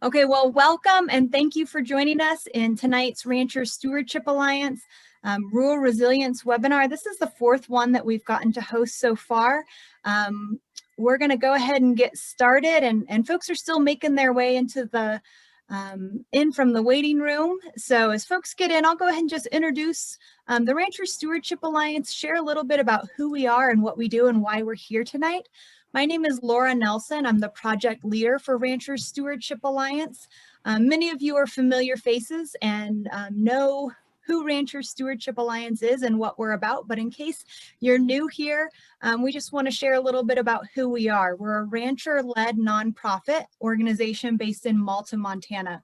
Okay, well, welcome and thank you for joining us in tonight's Rancher Stewardship Alliance Rural Resilience webinar. This is the fourth one that we've gotten to host so far. We're going to go ahead and get started, and folks are still making their way into the in from the waiting room. So as folks get in, I'll go ahead and just introduce the Rancher Stewardship Alliance, share a little bit about who we are and what we do and why we're here tonight. My name is Laura Nelson. I'm the project leader for Rancher Stewardship Alliance. Many of you are familiar faces and know who Rancher Stewardship Alliance is and what we're about. But in case you're new here, we just want to share a little bit about who we are. We're a rancher-led nonprofit organization based in Malta, Montana.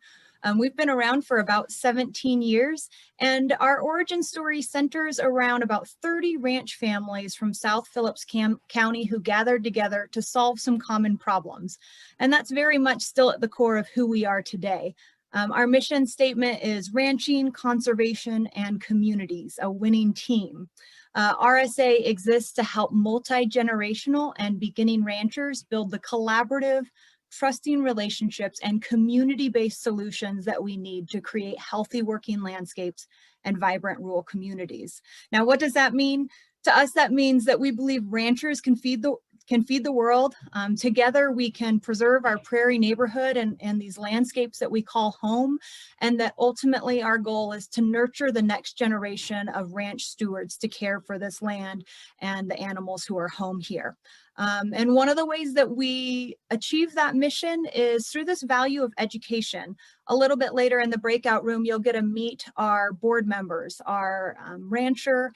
We've been around for about 17 years, and our origin story centers around about 30 ranch families from South Phillips County who gathered together to solve some common problems. And that's very much still at the core of who we are today. Our mission statement is ranching, conservation, and communities, a winning team. RSA exists to help multi-generational and beginning ranchers build the collaborative, trusting relationships and community-based solutions that we need to create healthy working landscapes and vibrant rural communities. Now, what does that mean? To us, that means that we believe ranchers can feed the world. Together, we can preserve our prairie neighborhood and these landscapes that we call home, and that ultimately our goal is to nurture the next generation of ranch stewards to care for this land and the animals who are home here. And one of the ways that we achieve that mission is through this value of education. A little bit later in the breakout room, you'll get to meet our board members, our rancher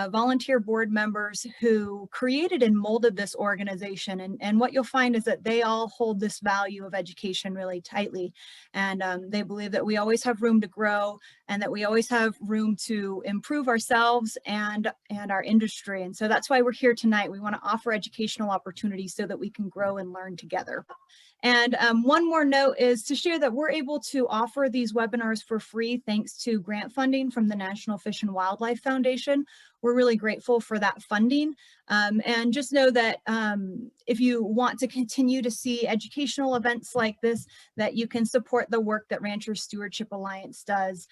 volunteer board members who created and molded this organization. And what you'll find is that they all hold this value of education really tightly. And they believe that we always have room to grow and that we always have room to improve ourselves and our industry. And so that's why we're here tonight. We want to offer educational opportunities so that we can grow and learn together. And one more note is to share that we're able to offer these webinars for free thanks to grant funding from the National Fish and Wildlife Foundation. We're really grateful for that funding. And just know that if you want to continue to see educational events like this, that you can support the work that Rancher Stewardship Alliance does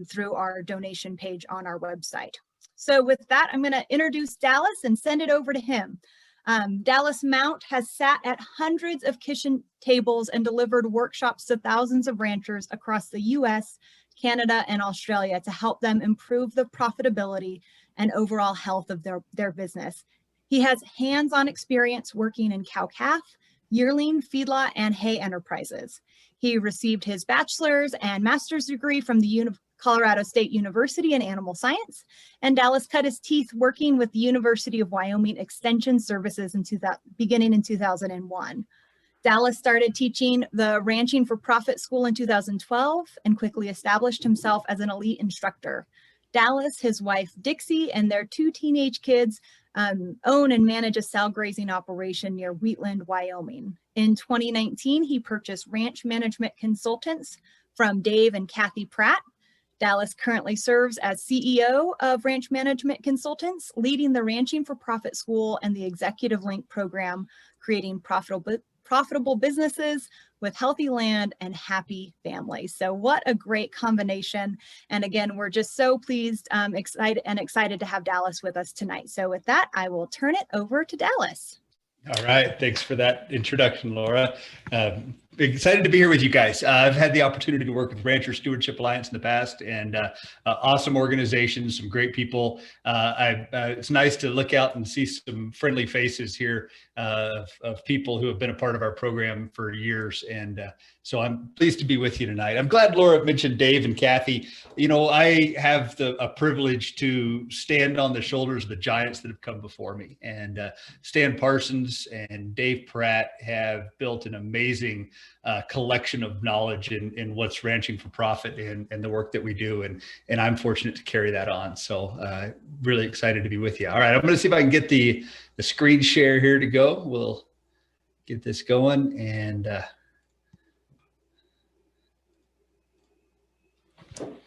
through our donation page on our website. So with that, I'm going to introduce Dallas and send it over to him. Dallas Mount has sat at hundreds of kitchen tables and delivered workshops to thousands of ranchers across the US, Canada, and Australia to help them improve the profitability and overall health of their business. He has hands-on experience working in cow-calf, yearling, feedlot, and hay enterprises. He received his bachelor's and master's degree from the Colorado State University in Animal Science, and Dallas cut his teeth working with the University of Wyoming Extension Services beginning in 2001. Dallas started teaching the Ranching for Profit School in 2012 and quickly established himself as an elite instructor. Dallas, his wife Dixie, and their two teenage kids own and manage a sow grazing operation near Wheatland, Wyoming. In 2019, he purchased ranch management consultants from Dave and Kathy Pratt. Dallas currently serves as CEO of Ranch Management Consultants, leading the Ranching for Profit School and the Executive Link program, creating profitable businesses with healthy land and happy families. So what a great combination. And again, we're just so pleased, excited to have Dallas with us tonight. So with that, I will turn it over to Dallas. All right. Thanks for that introduction, Laura. Excited to be here with you guys. I've had the opportunity to work with Rancher Stewardship Alliance in the past, and awesome organizations, some great people. It's nice to look out and see some friendly faces here of people who have been a part of our program for years. And so I'm pleased to be with you tonight. I'm glad Laura mentioned Dave and Kathy. You know, I have a privilege to stand on the shoulders of the giants that have come before me. And Stan Parsons and Dave Pratt have built an amazing collection of knowledge in what's ranching for profit and the work that we do. And I'm fortunate to carry that on. So really excited to be with you. All right, I'm going to see if I can get the screen share here to go. We'll get this going. And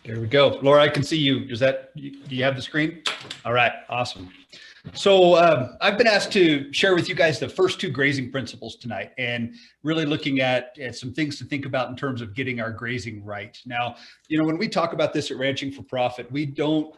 there we go. Laura, I can see you. Do you have the screen? All right, awesome. So I've been asked to share with you guys the first two grazing principles tonight, and really looking at some things to think about in terms of getting our grazing right. Now, when we talk about this at Ranching for Profit, we don't.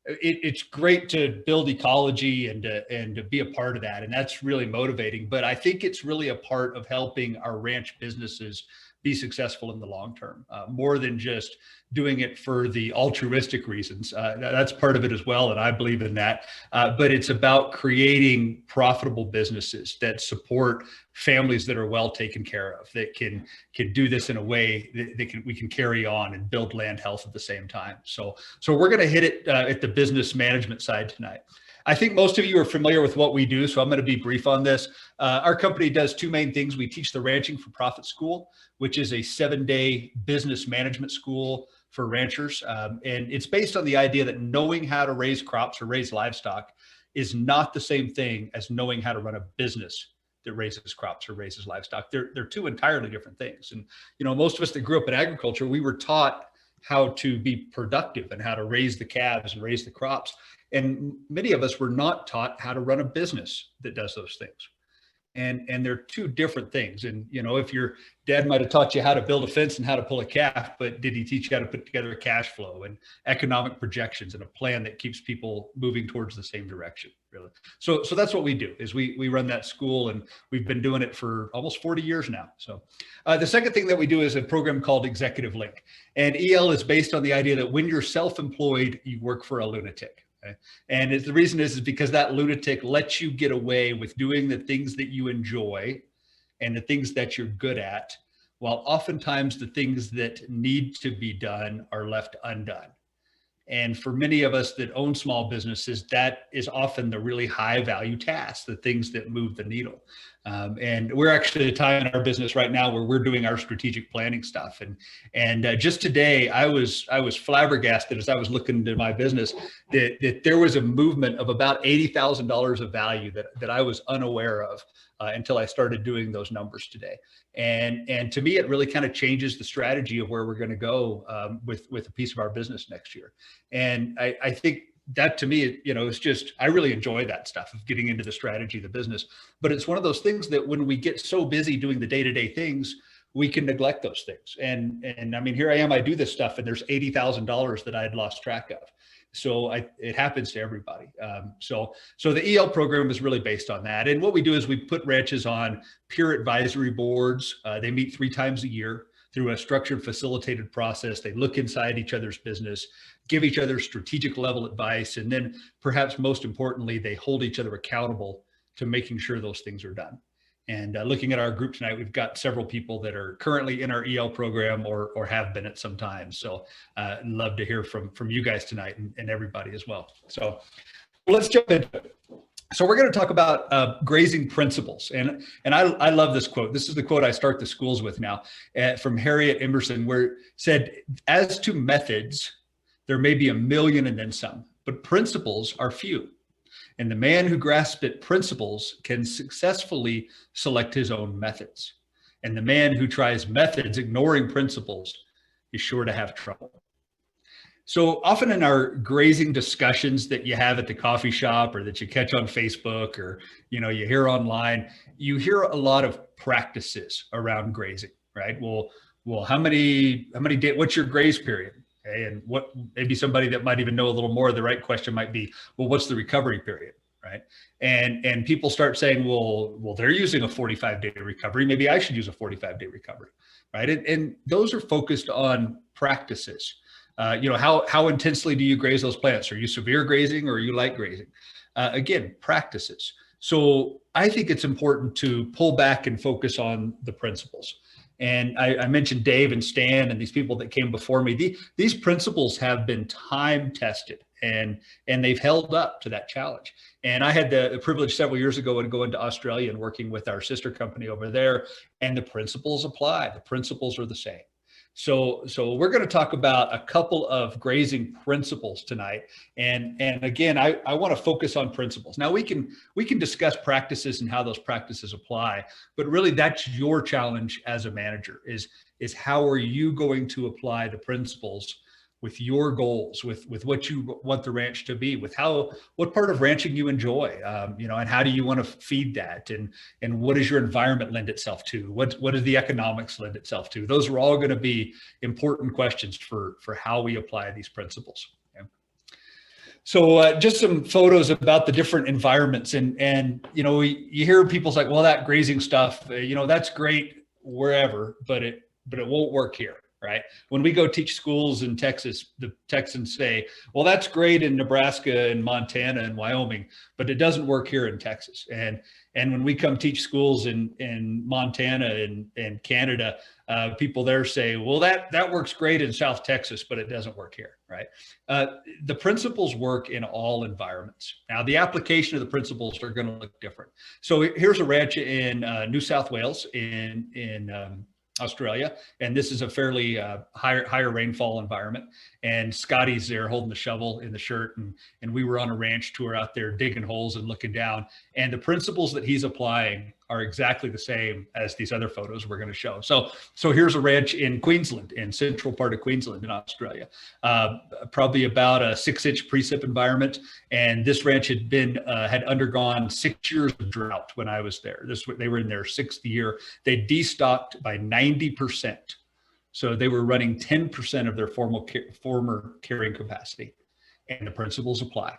It's great to build ecology and to be a part of that, and that's really motivating. But I think it's really a part of helping our ranch businesses be successful in the long term, more than just doing it for the altruistic reasons. That's part of it as well, and I believe in that. But it's about creating profitable businesses that support families that are well taken care of, that can do this in a way that we can carry on and build land health at the same time. So we're going to hit it at the business management side tonight. I think most of you are familiar with what we do, so I'm going to be brief on this. Our company does two main things. We teach the Ranching for Profit School, which is a 7-day business management school for ranchers. And it's based on the idea that knowing how to raise crops or raise livestock is not the same thing as knowing how to run a business that raises crops or raises livestock. They're two entirely different things. And, most of us that grew up in agriculture, we were taught how to be productive and how to raise the calves and raise the crops. And many of us were not taught how to run a business that does those things. And they're two different things. And, if your dad might have taught you how to build a fence and how to pull a calf, but did he teach you how to put together a cash flow and economic projections and a plan that keeps people moving towards the same direction, really? So that's what we do, is we run that school, and we've been doing it for almost 40 years now. So the second thing that we do is a program called Executive Link. And EL is based on the idea that when you're self-employed, you work for a lunatic. Okay. And the reason is because that lunatic lets you get away with doing the things that you enjoy and the things that you're good at, while oftentimes the things that need to be done are left undone. And for many of us that own small businesses, that is often the really high value tasks, the things that move the needle. And we're actually at a time in our business right now where we're doing our strategic planning stuff. And just today, I was flabbergasted as I was looking into my business that there was a movement of about $80,000 of value that I was unaware of until I started doing those numbers today. And to me, it really kind of changes the strategy of where we're going to go with a piece of our business next year. And I think that, to me, it's just, I really enjoy that stuff of getting into the strategy of the business. But it's one of those things that when we get so busy doing the day-to-day things, we can neglect those things. And I mean, here I am, I do this stuff, and there's $80,000 that I had lost track of. So it happens to everybody. So the EL program is really based on that. And what we do is we put ranches on peer advisory boards. They meet 3 times a year through a structured, facilitated process. They look inside each other's business, give each other strategic level advice, and then perhaps most importantly, they hold each other accountable to making sure those things are done. And looking at our group tonight, we've got several people that are currently in our EL program or have been at some time. So love to hear from you guys tonight and everybody as well. So let's jump into it. So we're going to talk about grazing principles. And I love this quote. This is the quote I start the schools with now, from Harriet Emerson, where it said, "As to methods, there may be a million and then some, but principles are few. And the man who grasps at principles can successfully select his own methods. And the man who tries methods ignoring principles is sure to have trouble." So often in our grazing discussions that you have at the coffee shop, or that you catch on Facebook, or you hear online, you hear a lot of practices around grazing, right? Well, how many days? What's your graze period? Okay, and what, maybe somebody that might even know a little more, the right question might be, well, what's the recovery period, right? And people start saying, well, they're using a 45-day recovery. Maybe I should use a 45-day recovery, right? And those are focused on practices. How intensely do you graze those plants? Are you severe grazing or are you light grazing? Again, practices. So I think it's important to pull back and focus on the principles. And I mentioned Dave and Stan and these people that came before me. These principles have been time tested, and they've held up to that challenge. And I had the privilege several years ago to go into Australia and working with our sister company over there, and the principles apply. The principles are the same. So we're going to talk about a couple of grazing principles tonight. And again, I want to focus on principles. Now we can discuss practices and how those practices apply, but really that's your challenge as a manager is how are you going to apply the principles with your goals, with what you want the ranch to be, with what part of ranching you enjoy, and how do you want to feed that, and what does your environment lend itself to? What does the economics lend itself to? Those are all going to be important questions for how we apply these principles. Okay? So just some photos about the different environments, and you hear people say, well, that grazing stuff, that's great wherever, but it won't work here. Right? When we go teach schools in Texas, the Texans say, well, that's great in Nebraska and Montana and Wyoming, but it doesn't work here in Texas. And when we come teach schools in Montana and Canada, people there say, well, that works great in South Texas, but it doesn't work here. Right? The principles work in all environments. Now, the application of the principles are going to look different. So here's a ranch in New South Wales in Australia, and this is a fairly higher rainfall environment. And Scotty's there holding the shovel in the shirt, and we were on a ranch tour out there digging holes and looking down. And the principles that he's applying are exactly the same as these other photos we're going to show. So here's a ranch in Queensland, in central part of Queensland in Australia, probably about a 6-inch precip environment. And this ranch had undergone 6 years of drought when I was there. They were in their 6th year. They destocked by 90%. So they were running 10% of their former carrying capacity, and the principles apply.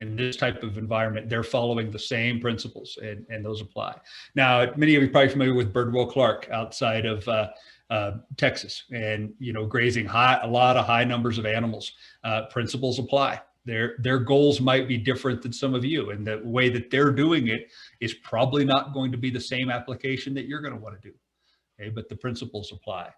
In this type of environment, they're following the same principles, and those apply. Now, many of you are probably familiar with Birdwell Clark outside of Texas, and grazing a lot of high numbers of animals. Principles apply. Their goals might be different than some of you, and the way that they're doing it is probably not going to be the same application that you're going to want to do. Okay, but the principles apply.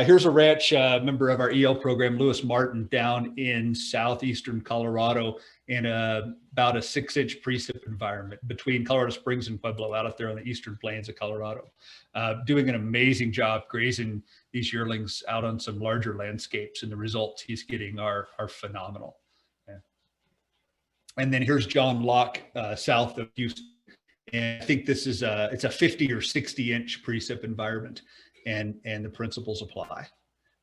Here's a ranch member of our EL program, Lewis Martin, down in southeastern Colorado in about a 6-inch precip environment between Colorado Springs and Pueblo, out there on the eastern plains of Colorado, doing an amazing job grazing these yearlings out on some larger landscapes, and the results he's getting are phenomenal. Yeah. And then here's John Locke, south of Houston, and I think this is it's a 50 or 60-inch precip environment. And the principles apply.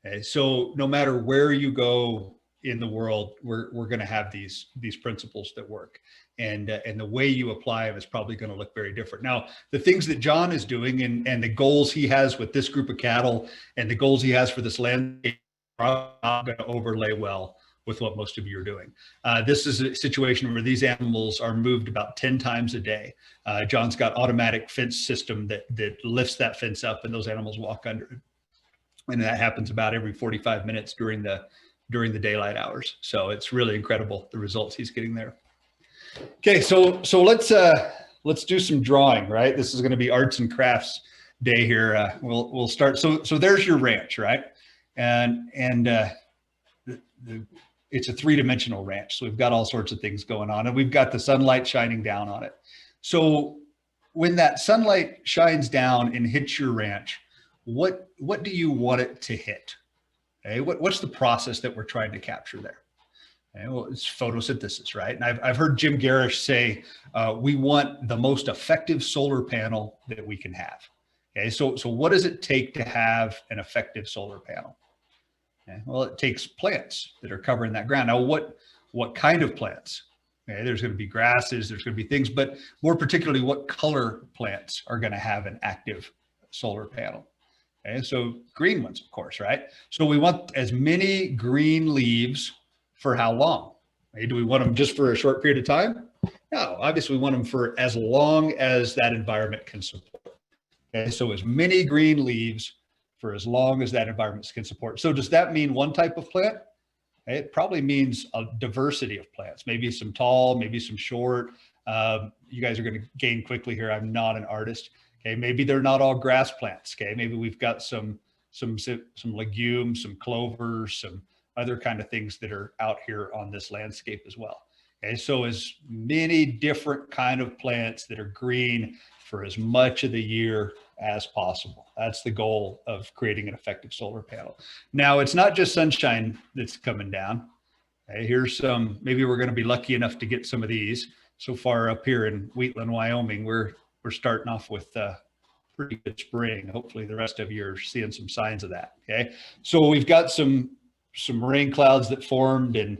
Okay? So no matter where you go in the world, we're going to have these principles that work, and the way you apply them is probably going to look very different. Now, the things that John is doing and the goals he has with this group of cattle and the goals he has for this landscape are not going to overlay well with what most of you are doing. This is a situation where these animals are moved about 10 times a day. John's got automatic fence system that lifts that fence up, and those animals walk under it. And that happens about every 45 minutes during the daylight hours. So it's really incredible, the results he's getting there. Okay, so let's do some drawing, right? This is going to be arts and crafts day here. We'll start. So there's your ranch, right? And it's a 3-dimensional ranch. So we've got all sorts of things going on, and we've got the sunlight shining down on it. So when that sunlight shines down and hits your ranch, what do you want it to hit? Okay, what's the process that we're trying to capture there? Okay, well, it's photosynthesis, right? And I've heard Jim Garish say, we want the most effective solar panel that we can have. Okay, so what does it take to have an effective solar panel? Okay, well, it takes plants that are covering that ground. Now, what kind of plants? Okay, there's going to be grasses, there's going to be things, but more particularly, what color plants are going to have an active solar panel? Okay, so green ones, of course, right? So we want as many green leaves for how long? Okay, do we want them just for a short period of time? No, obviously we want them for as long as that environment can support. Okay, so as many green leaves for as long as that environment can support. So does that mean one type of plant? It probably means a diversity of plants, maybe some tall, maybe some short. You guys are going to gain quickly here. I'm not an artist. Okay, maybe they're not all grass plants. Okay, maybe we've got some legumes, some clovers, some other kind of things that are out here on this landscape as well. Okay, so as many different kind of plants that are green for as much of the year as possible. That's the goal of creating an effective solar panel. Now, it's not just sunshine that's coming down. Okay, here's some, maybe we're going to be lucky enough to get some of these. So far up here in Wheatland, Wyoming, we're starting off with pretty good spring. Hopefully the rest of you are seeing some signs of that. Okay, so we've got some some rain clouds that formed, and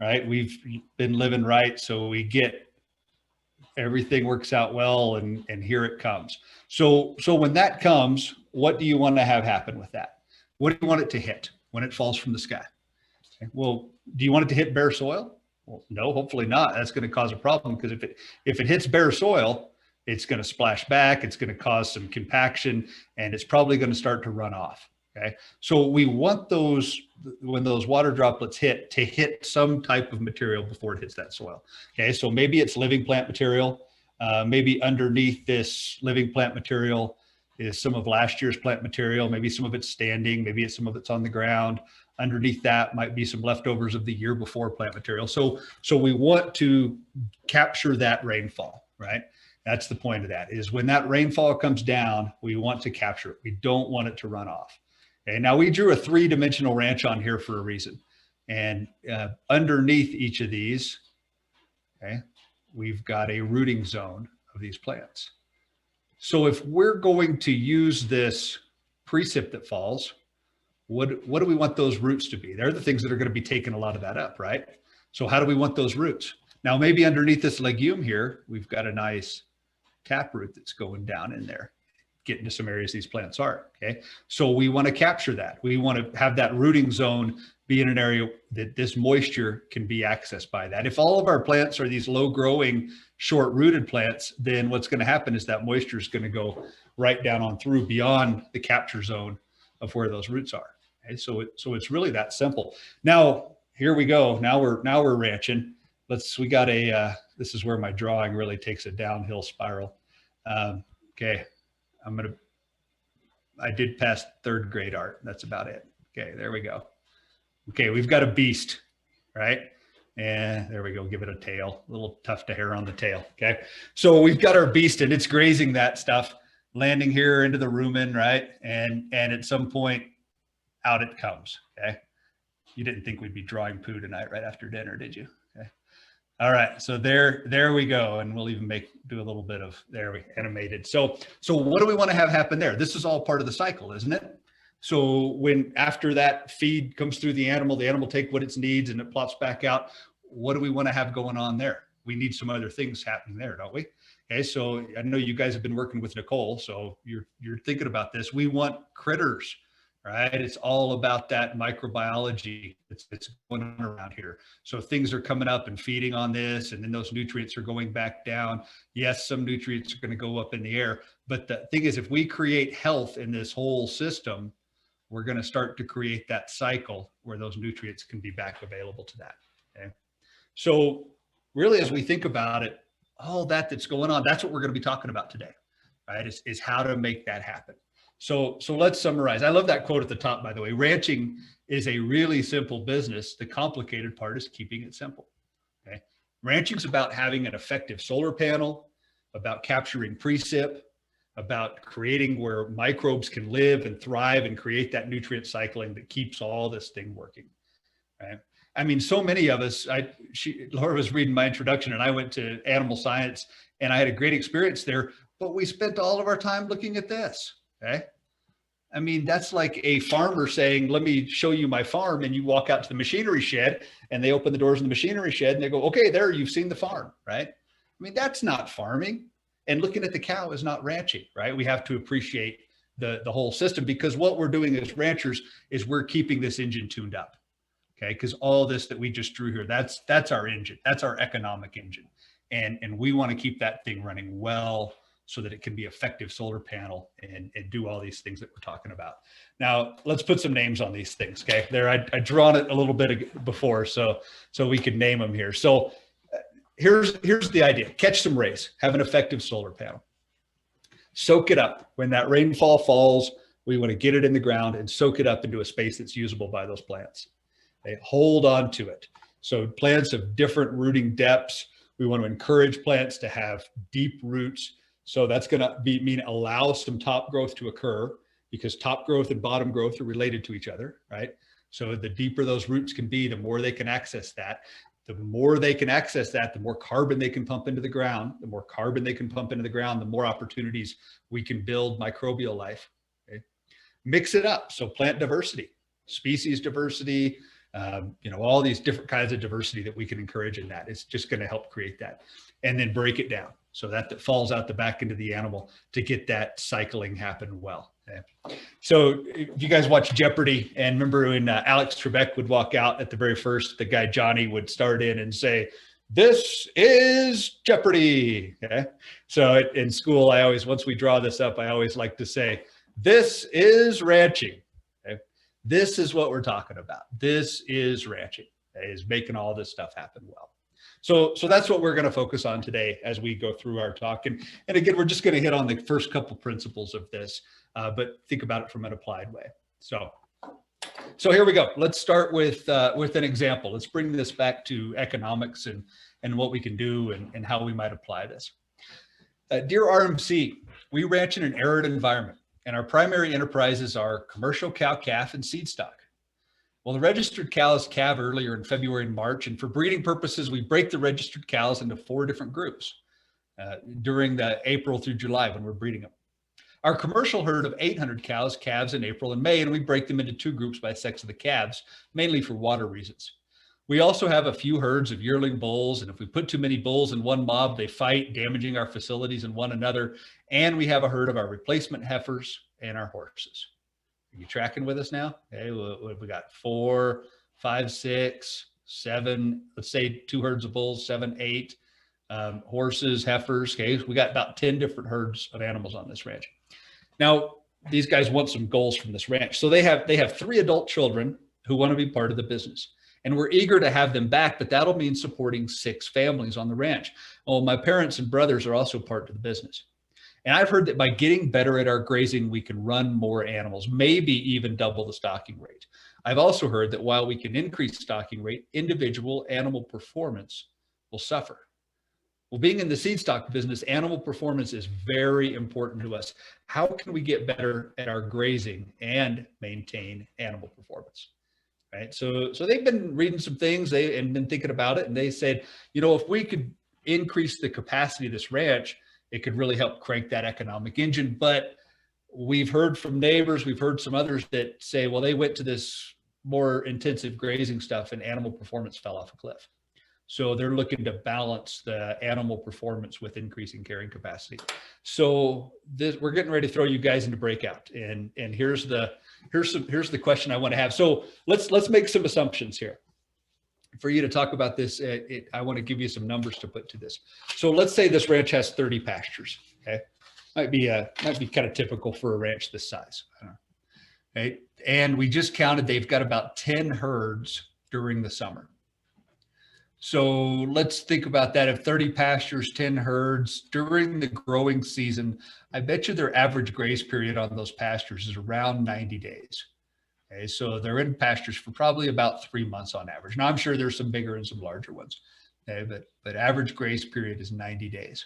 right, we've been living right. So we get everything works out well, and here it comes. So when that comes, what do you want to have happen with that? What do you want it to hit when it falls from the sky? Okay. Well, do you want it to hit bare soil? Well, no, hopefully not. That's going to cause a problem, because if it hits bare soil, it's going to splash back. It's going to cause some compaction, and it's probably going to start to run off. Okay. So we want those, when those water droplets hit, to hit some type of material before it hits that soil. Okay. So maybe it's living plant material. Maybe underneath this living plant material is some of last year's plant material. Maybe some of it's standing. Maybe some of it's on the ground. Underneath that might be some leftovers of the year before plant material. So we want to capture that rainfall, right? That's the point of that, is when that rainfall comes down, we want to capture it. We don't want it to run off. Okay, now we drew a 3-dimensional ranch on here for a reason. And underneath each of these, okay, we've got a rooting zone of these plants. So if we're going to use this precip that falls, what do we want those roots to be? They're the things that are going to be taking a lot of that up, right? So how do we want those roots? Now, maybe underneath this legume here, we've got a nice taproot that's going down in there, getting to some areas these plants are, okay? So we want to capture that. We want to have that rooting zone be in an area that this moisture can be accessed by that. If all of our plants are these low growing, short rooted plants, then what's going to happen is that moisture is going to go right down on through beyond the capture zone of where those roots are. Okay? So it's really that simple. Now, here we go. Now we're ranching. We got a, this is where my drawing really takes a downhill spiral. Okay. I did pass 3rd grade art. That's about it. Okay, there we go. Okay, we've got a beast, right? And there we go, give it a tail. A little tuft of hair on the tail, okay? So we've got our beast, and it's grazing that stuff, landing here into the rumen, right? And at some point, out it comes, okay? You didn't think we'd be drawing poo tonight right after dinner, did you? Okay. All right, so there we go, and we'll even do a little bit of, there we animated. So what do we want to have happen there? This is all part of the cycle, isn't it? So when after that feed comes through the animal take what it needs and it plops back out. What do we want to have going on there? We need some other things happening there, don't we? Okay, so I know you guys have been working with Nicole, so you're thinking about this. We want critters, right? It's all about that microbiology that's going on around here. So things are coming up and feeding on this, and then those nutrients are going back down. Yes, some nutrients are going to go up in the air, but the thing is, if we create health in this whole system, we're going to start to create that cycle where those nutrients can be back available to that. Okay. So really, as we think about it, all that's going on, that's what we're going to be talking about today, right? Is how to make that happen. So let's summarize. I love that quote at the top, by the way. Ranching is a really simple business. The complicated part is keeping it simple. Okay. Ranching is about having an effective solar panel, about capturing precip, about creating where microbes can live and thrive and create that nutrient cycling that keeps all this thing working, right? I mean, so many of us, Laura was reading my introduction, and I went to animal science, and I had a great experience there, but we spent all of our time looking at this, okay? I mean, that's like a farmer saying, let me show you my farm, and you walk out to the machinery shed, and they open the doors in the machinery shed, and they go, okay, there, you've seen the farm, right? I mean, that's not farming. And looking at the cow is not ranching, right? We have to appreciate the whole system, because what we're doing as ranchers is we're keeping this engine tuned up, okay? Because all this that we just drew here, that's our engine. That's our economic engine. And we want to keep that thing running well so that it can be effective solar panel and do all these things that we're talking about. Now, let's put some names on these things, okay? There, I drawn it a little bit before, so we could name them here. So here's the idea. Catch some rays, have an effective solar panel. Soak it up. When that rainfall falls, we want to get it in the ground and soak it up into a space that's usable by those plants. They hold on to it. So plants of different rooting depths, we want to encourage plants to have deep roots. So that's going to mean allow some top growth to occur, because top growth and bottom growth are related to each other, right? So the deeper those roots can be, the more they can access that. The more they can access that, the more carbon they can pump into the ground. The more carbon they can pump into the ground, the more opportunities we can build microbial life. Okay? Mix it up. So plant diversity. species diversity, all these different kinds of diversity that we can encourage in that. It's just going to help create that, and then break it down so that falls out the back into the animal to get that cycling happen well. Okay. So if you guys watch Jeopardy, and remember when Alex Trebek would walk out at the very first, the guy Johnny would start in and say, "This is Jeopardy." Okay. So in school, once we draw this up, I always like to say, "This is ranching." Okay. This is what we're talking about. This is ranching, is making all this stuff happen well. So that's what we're going to focus on today as we go through our talk. And again, we're just going to hit on the first couple principles of this, but think about it from an applied way. So here we go. Let's start with an example. Let's bring this back to economics and what we can do and how we might apply this. Dear RMC, we ranch in an arid environment, and our primary enterprises are commercial cow-calf and seed stock. Well, the registered cows calve earlier in February and March, and for breeding purposes, we break the registered cows into 4 different groups during the April through July when we're breeding them. Our commercial herd of 800 cows calves in April and May, and we break them into 2 groups by sex of the calves, mainly for water reasons. We also have a few herds of yearling bulls, and if we put too many bulls in one mob, they fight, damaging our facilities and one another. And we have a herd of our replacement heifers and our horses. Are you tracking with us now? Okay, we got 4, 5, 6, 7, let's say 2 herds of bulls, 7, 8 horses, heifers. Okay, we got about 10 different herds of animals on this ranch. Now, these guys want some goals from this ranch. So they have 3 adult children who want to be part of the business. And we're eager to have them back, but that'll mean supporting 6 families on the ranch. Oh, my parents and brothers are also part of the business. And I've heard that by getting better at our grazing, we can run more animals, maybe even double the stocking rate. I've also heard that while we can increase stocking rate, individual animal performance will suffer. Well, being in the seed stock business, animal performance is very important to us. How can we get better at our grazing and maintain animal performance? Right. So they've been reading some things and been thinking about it. And they said, if we could increase the capacity of this ranch, it could really help crank that economic engine. But we've heard from neighbors, we've heard some others that say, well, they went to this more intensive grazing stuff and animal performance fell off a cliff. So they're looking to balance the animal performance with increasing carrying capacity. So we're getting ready to throw you guys into breakout. And here's the question I want to have. So let's make some assumptions here. For you to talk about this, I want to give you some numbers to put to this. So let's say this ranch has 30 pastures. Okay, might be kind of typical for a ranch this size. Okay, and we just counted they've got about 10 herds during the summer. So let's think about that. If 30 pastures, 10 herds during the growing season, I bet you their average graze period on those pastures is around 90 days. Okay, so they're in pastures for probably about 3 months on average. Now, I'm sure there's some bigger and some larger ones, okay, but average graze period is 90 days.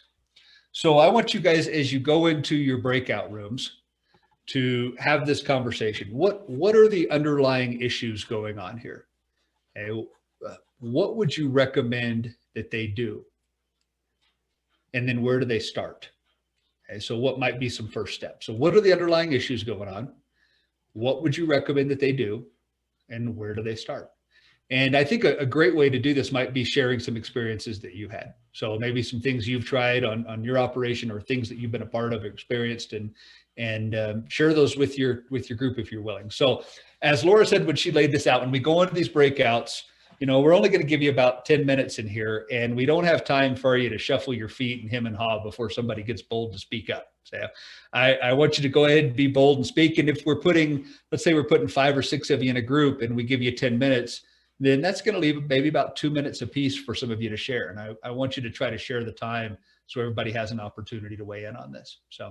So I want you guys, as you go into your breakout rooms, to have this conversation. What are the underlying issues going on here? Okay, what would you recommend that they do? And then where do they start? Okay, so what might be some first steps? So what are the underlying issues going on? What would you recommend that they do? And where do they start? And I think a great way to do this might be sharing some experiences that you had. So maybe some things you've tried on your operation or things that you've been a part of, experienced, and share those with your group if you're willing. So as Laura said when she laid this out, when we go into these breakouts, we're only going to give you about 10 minutes in here, and we don't have time for you to shuffle your feet and hem and haw before somebody gets bold to speak up. So I want you to go ahead and be bold and speak. And if let's say we're putting 5 or 6 of you in a group and we give you 10 minutes, then that's going to leave maybe about 2 minutes apiece for some of you to share. And I want you to try to share the time so everybody has an opportunity to weigh in on this. So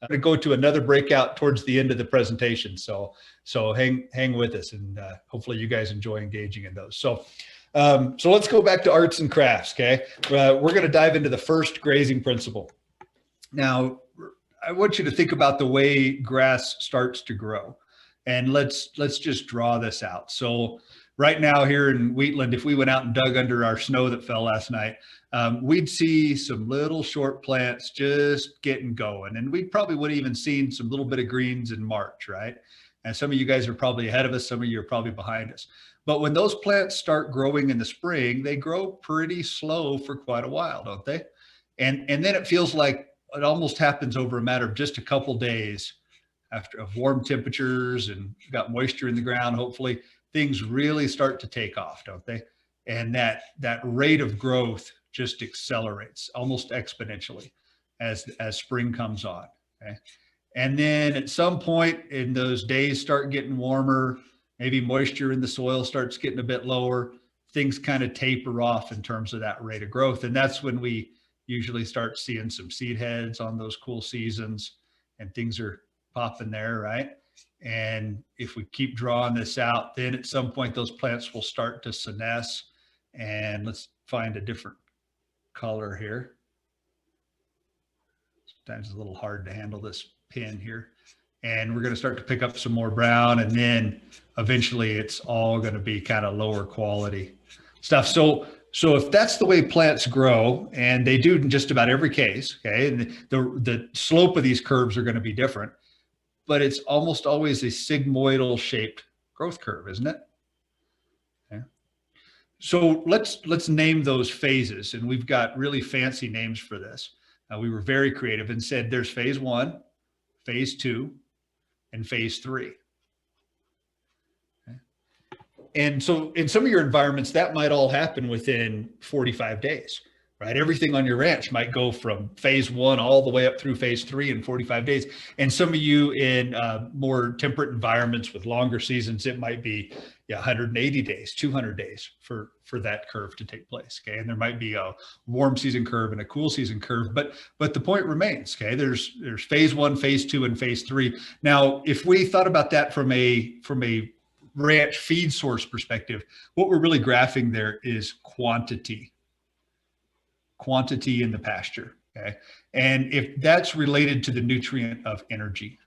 I'm going to go to another breakout towards the end of the presentation. So hang with us, and hopefully you guys enjoy engaging in those. So let's go back to arts and crafts. Okay. We're going to dive into the first grazing principle. Now, I want you to think about the way grass starts to grow, and let's just draw this out. So right now here in Wheatland, if we went out and dug under our snow that fell last night, we'd see some little short plants just getting going. And we probably would have even seen some little bit of greens in March, right? And some of you guys are probably ahead of us. Some of you are probably behind us. But when those plants start growing in the spring, they grow pretty slow for quite a while, don't they? And then it feels like it almost happens over a matter of just a couple days after of warm temperatures and got moisture in the ground. Hopefully things really start to take off, don't they? And that rate of growth just accelerates almost exponentially as spring comes on. Okay. And then at some point in those days start getting warmer, maybe moisture in the soil starts getting a bit lower, things kind of taper off in terms of that rate of growth. And that's when we usually start seeing some seed heads on those cool seasons and things are popping there, right? And if we keep drawing this out, then at some point those plants will start to senesce. And let's find a different color here. Sometimes it's a little hard to handle this pen here. And we're going to start to pick up some more brown, and then eventually it's all going to be kind of lower quality stuff. So if that's the way plants grow, and they do in just about every case, okay, and the slope of these curves are going to be different, but it's almost always a sigmoidal shaped growth curve, isn't it? Okay. So let's name those phases, and we've got really fancy names for this. We were very creative and said there's phase 1, phase 2, and phase 3. Okay. And so in some of your environments, that might all happen within 45 days, right? Everything on your ranch might go from phase 1 all the way up through phase 3 in 45 days. And some of you in more temperate environments with longer seasons, it might be 180 days, 200 days for that curve to take place. Okay. And there might be a warm season curve and a cool season curve, but the point remains, okay, there's phase 1, phase 2, and phase 3. Now, if we thought about that from a ranch feed source perspective, what we're really graphing there is quantity in the pasture. Okay. And if that's related to the nutrient of energy,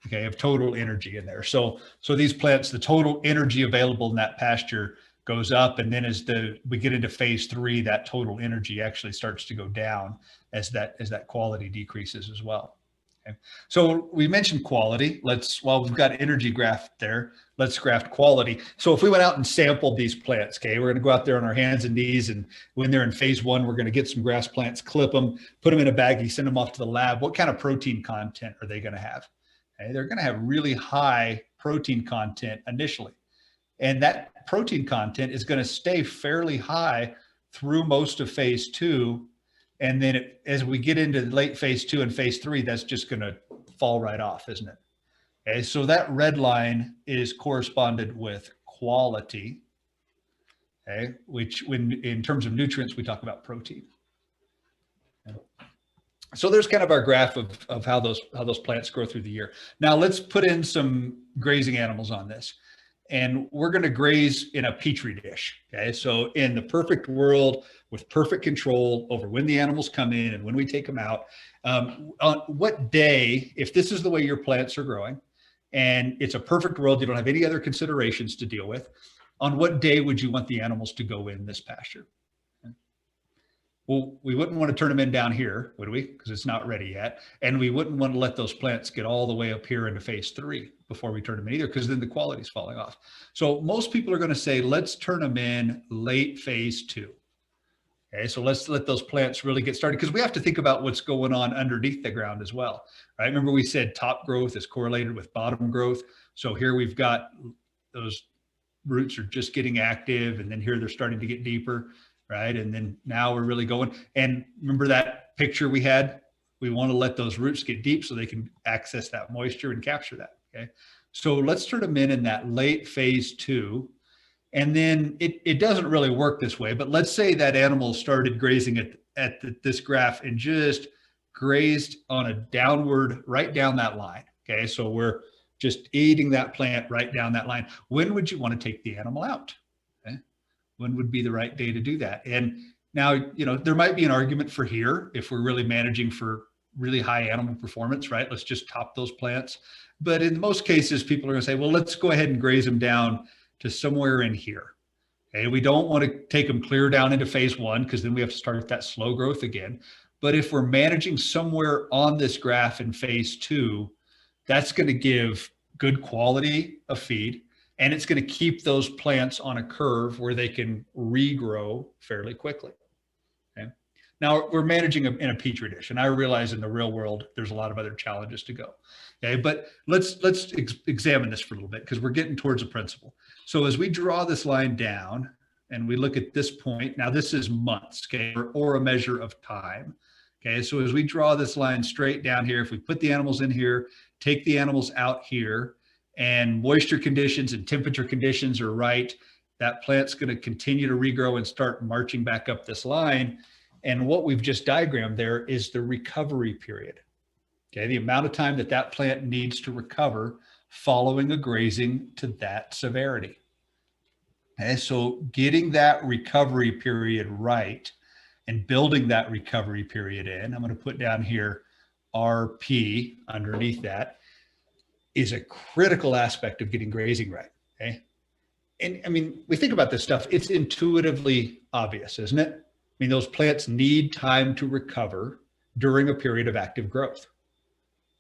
okay, of total energy in there. So these plants, the total energy available in that pasture goes up. And then as we get into phase 3, that total energy actually starts to go down as that quality decreases as well. Okay. So we mentioned quality. While we've got energy graph there, let's graph quality. So if we went out and sampled these plants, okay, we're going to go out there on our hands and knees, and when they're in phase 1, we're going to get some grass plants, clip them, put them in a baggie, send them off to the lab. What kind of protein content are they going to have? Okay, they're going to have really high protein content initially. And that protein content is going to stay fairly high through most of phase 2. And then as we get into late phase 2 and phase 3, that's just going to fall right off, isn't it? Okay, so that red line is corresponded with quality, okay, which in terms of nutrients, we talk about protein. Okay. So there's kind of our graph of how those plants grow through the year. Now let's put in some grazing animals on this. And we're going to graze in a petri dish. Okay. So in the perfect world with perfect control over when the animals come in and when we take them out, on what day, if this is the way your plants are growing and it's a perfect world, you don't have any other considerations to deal with, on what day would you want the animals to go in this pasture? Well, we wouldn't want to turn them in down here, would we? Because it's not ready yet. And we wouldn't want to let those plants get all the way up here into phase 3 before we turn them in either, because then the quality is falling off. So most people are going to say, let's turn them in late phase 2. Okay, so let's let those plants really get started, because we have to think about what's going on underneath the ground as well, right? Remember we said top growth is correlated with bottom growth. So here we've got those roots are just getting active, and then here they're starting to get deeper. Right. And then now we're really going. And remember that picture we had? We want to let those roots get deep so they can access that moisture and capture that. Okay. So let's turn them in that late phase 2. And then it doesn't really work this way, but let's say that animal started grazing at this graph and just grazed on a downward, right down that line. Okay. So we're just eating that plant right down that line. When would you want to take the animal out? When would be the right day to do that? And now, you know, there might be an argument for here if we're really managing for really high animal performance, right? Let's just top those plants. But in most cases, people are going to say, well, let's go ahead and graze them down to somewhere in here. Okay, we don't want to take them clear down into phase 1, because then we have to start that slow growth again. But if we're managing somewhere on this graph in phase 2, that's going to give good quality of feed, and it's going to keep those plants on a curve where they can regrow fairly quickly. Okay. Now we're managing in a petri dish, and I realize in the real world there's a lot of other challenges to go. Okay, but let's examine this for a little bit, because we're getting towards a principle. So as we draw this line down and we look at this point, now this is months, okay, or a measure of time. Okay, so as we draw this line straight down here, if we put the animals in here, take the animals out here, and moisture conditions and temperature conditions are right, that plant's going to continue to regrow and start marching back up this line. And what we've just diagrammed there is the recovery period. Okay, the amount of time that that plant needs to recover following a grazing to that severity. Okay, so getting that recovery period right and building that recovery period in, I'm going to put down here RP underneath that, is a critical aspect of getting grazing right. Okay. And I mean, we think about this stuff, it's intuitively obvious, isn't it? I mean, those plants need time to recover during a period of active growth.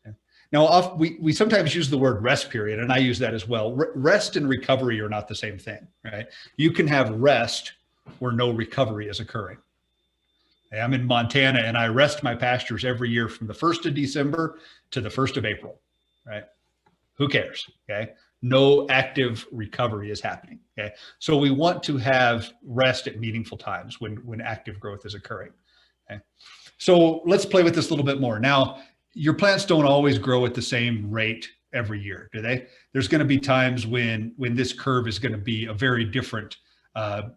Okay. Now, we sometimes use the word rest period, and I use that as well. Rest and recovery are not the same thing, right? You can have rest where no recovery is occurring. Okay. I'm in Montana, and I rest my pastures every year from the 1st of December to the 1st of April, right? Who cares? Okay. No active recovery is happening. Okay. So we want to have rest at meaningful times when active growth is occurring. Okay. So let's play with this a little bit more. Now, your plants don't always grow at the same rate every year, do they? There's going to be times when this curve is going to be a very different,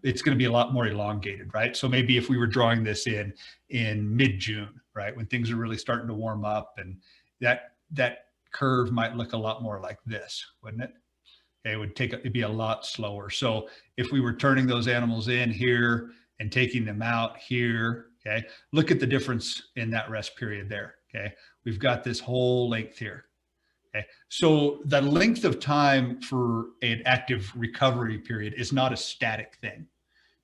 it's going to be a lot more elongated, right? So maybe if we were drawing this in mid-June, right, when things are really starting to warm up, and that curve might look a lot more like this, wouldn't it? Okay, it'd be a lot slower. So if we were turning those animals in here and taking them out here, okay, look at the difference in that rest period there. Okay, we've got this whole length here. Okay, so the length of time for an active recovery period is not a static thing.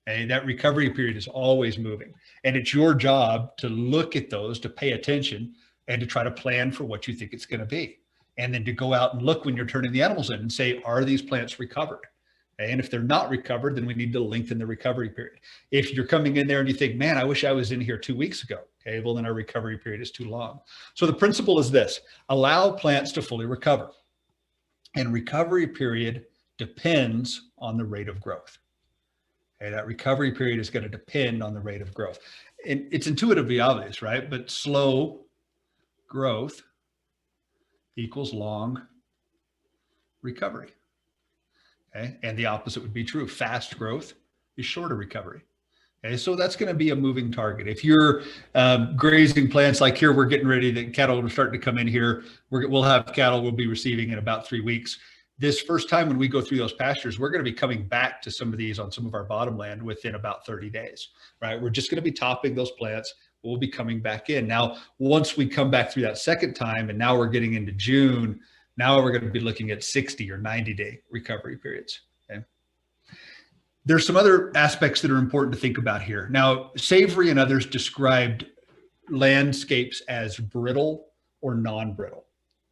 Okay, that recovery period is always moving, and it's your job to look at those, to pay attention, and to try to plan for what you think it's going to be. And then to go out and look when you're turning the animals in and say, are these plants recovered? Okay, and if they're not recovered, then we need to lengthen the recovery period. If you're coming in there and you think, man, I wish I was in here 2 weeks ago. Okay, well, then our recovery period is too long. So the principle is this: allow plants to fully recover. And recovery period depends on the rate of growth. Okay, that recovery period is going to depend on the rate of growth. And it's intuitively obvious, right? But slow growth equals long recovery. Okay, and the opposite would be true. Fast growth is shorter recovery. Okay, so that's going to be a moving target. If you're grazing plants like here, we're getting ready, the cattle are starting to come in here. We'll have cattle we'll be receiving in about 3 weeks. This first time when we go through those pastures, we're going to be coming back to some of these on some of our bottom land within about 30 days, right? We're just going to be topping those plants. We'll be coming back in. Now, once we come back through that second time, and now we're getting into June, now we're going to be looking at 60 or 90-day recovery periods. Okay. There's some other aspects that are important to think about here. Now, Savory and others described landscapes as brittle or non-brittle.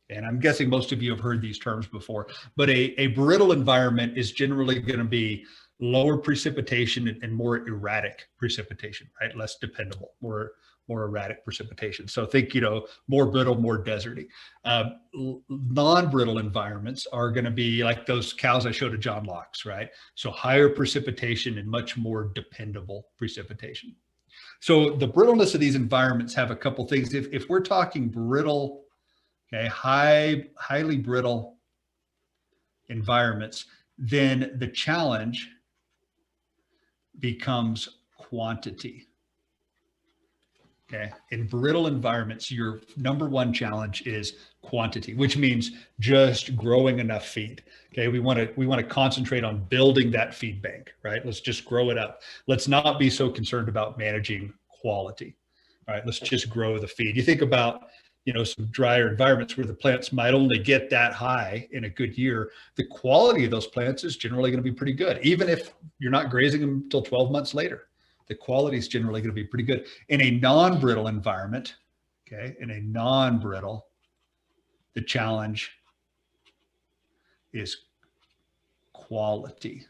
And I'm guessing most of you have heard these terms before, but a brittle environment is generally going to be lower precipitation and more erratic precipitation, right? Less dependable, more erratic precipitation. So think, more brittle, more deserty. Non-brittle environments are going to be like those cows I showed at John Locke's, right? So higher precipitation and much more dependable precipitation. So the brittleness of these environments have a couple things. If we're talking brittle, okay, highly brittle environments, then the challenge becomes quantity. Okay, in brittle environments, your number one challenge is quantity, which means just growing enough feed. Okay, we want to concentrate on building that feed bank, right? Let's just grow it up. Let's not be so concerned about managing quality. All right, let's just grow the feed. You think about some drier environments where the plants might only get that high in a good year, the quality of those plants is generally going to be pretty good. Even if you're not grazing them until 12 months later, the quality is generally going to be pretty good. In a non-brittle environment, okay, the challenge is quality.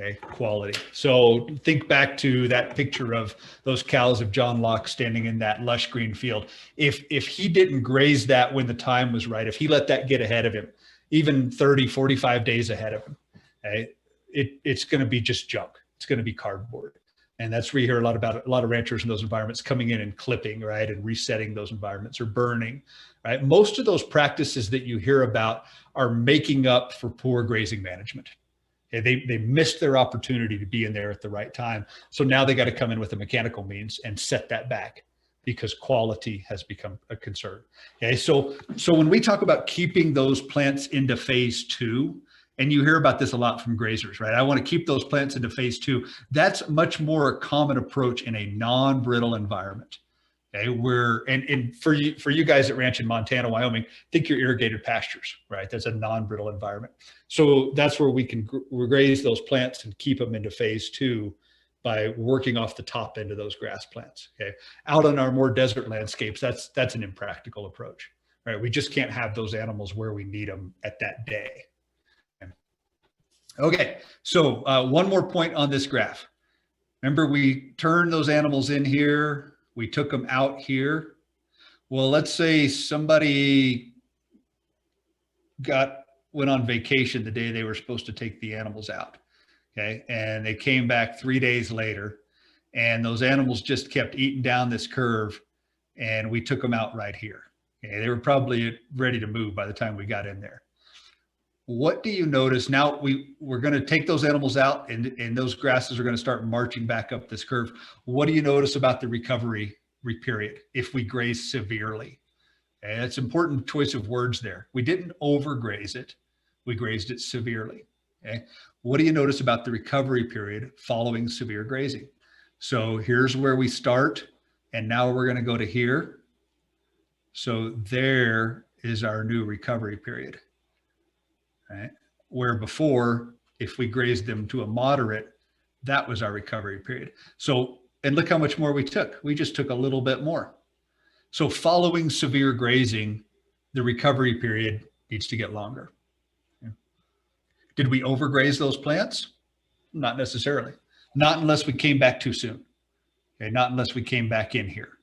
Okay, quality. So think back to that picture of those cows of John Locke standing in that lush green field. If he didn't graze that when the time was right, if he let that get ahead of him, even 30, 45 days ahead of him, okay, it's going to be just junk. It's going to be cardboard. And that's where you hear a lot about a lot of ranchers in those environments coming in and clipping, right, and resetting those environments or burning, right? Most of those practices that you hear about are making up for poor grazing management. Okay, they missed their opportunity to be in there at the right time. So now they got to come in with a mechanical means and set that back because quality has become a concern. Okay, so when we talk about keeping those plants into phase 2, and you hear about this a lot from grazers, right? I want to keep those plants into phase 2. That's much more a common approach in a non-brittle environment. Okay, and for you guys that ranch in Montana, Wyoming, think your irrigated pastures, right? That's a non-brittle environment. So that's where we can graze those plants and keep them into phase 2 by working off the top end of those grass plants. Okay, out on our more desert landscapes, that's an impractical approach, right? We just can't have those animals where we need them at that day. Okay, so one more point on this graph. Remember, we turned those animals in here. We took them out here. Well, let's say somebody went on vacation the day they were supposed to take the animals out. Okay, and they came back 3 days later, and those animals just kept eating down this curve, and we took them out right here. Okay, they were probably ready to move by the time we got in there. What do you notice now? We're going to take those animals out, and those grasses are going to start marching back up this curve. What do you notice about the recovery period if we graze severely? And it's important choice of words there. We didn't overgraze it. We grazed it severely. Okay. What do you notice about the recovery period following severe grazing? So here's where we start, and now we're going to go to here. So there is our new recovery period. Right? Where before, if we grazed them to a moderate, that was our recovery period. So, and look how much more we took. We just took a little bit more. So following severe grazing, the recovery period needs to get longer. Okay. Did we overgraze those plants? Not necessarily. Not unless we came back too soon. Okay, not unless we came back in here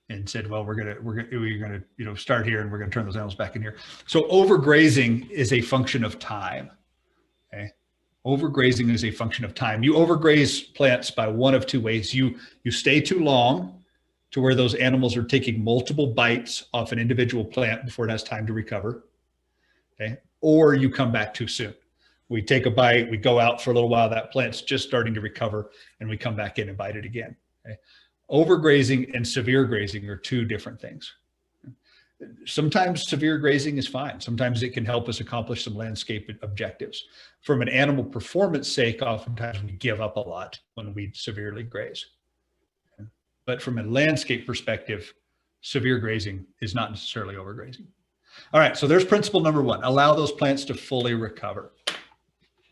and said, well, we're gonna start here and we're gonna turn those animals back in here. So overgrazing is a function of time. Okay, overgrazing is a function of time. You overgraze plants by one of two ways. You stay too long to where those animals are taking multiple bites off an individual plant before it has time to recover. Okay, or you come back too soon. We take a bite, we go out for a little while, that plant's just starting to recover, and we come back in and bite it again. Okay. Overgrazing and severe grazing are two different things. Sometimes severe grazing is fine. Sometimes it can help us accomplish some landscape objectives. From an animal performance sake, oftentimes we give up a lot when we severely graze. But from a landscape perspective, severe grazing is not necessarily overgrazing. All right, so there's principle number 1, allow those plants to fully recover.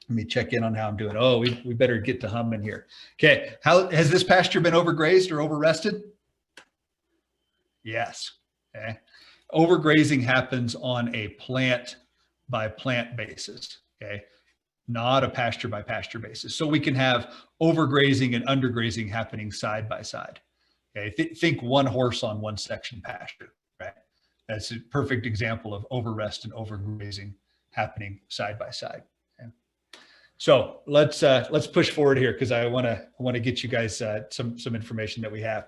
Let me check in on how I'm doing. Oh, we better get to humming here. Okay, how has this pasture been overgrazed or overrested? Yes. Okay. Overgrazing happens on a plant by plant basis. Okay, not a pasture by pasture basis. So we can have overgrazing and undergrazing happening side by side. Okay, think one horse on one section pasture. Right, that's a perfect example of overrest and overgrazing happening side by side. So let's push forward here because I want to get you guys some information that we have.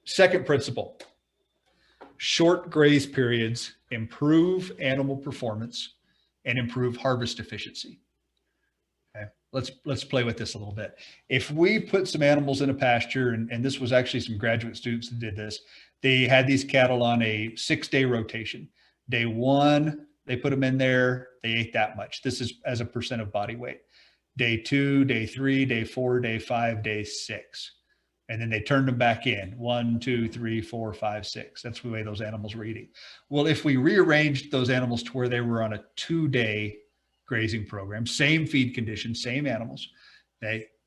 Second principle: short graze periods improve animal performance and improve harvest efficiency. Okay, let's play with this a little bit. If we put some animals in a pasture, and this was actually some graduate students that did this, they had these cattle on a 6-day rotation. Day 1. They put them in there, they ate that much. This is as a percent of body weight. Day 2, day 3, day 4, day 5, day 6. And then they turned them back in. 1, 2, 3, 4, 5, 6. That's the way those animals were eating. Well, if we rearranged those animals to where they were on a 2-day grazing program, same feed conditions, same animals,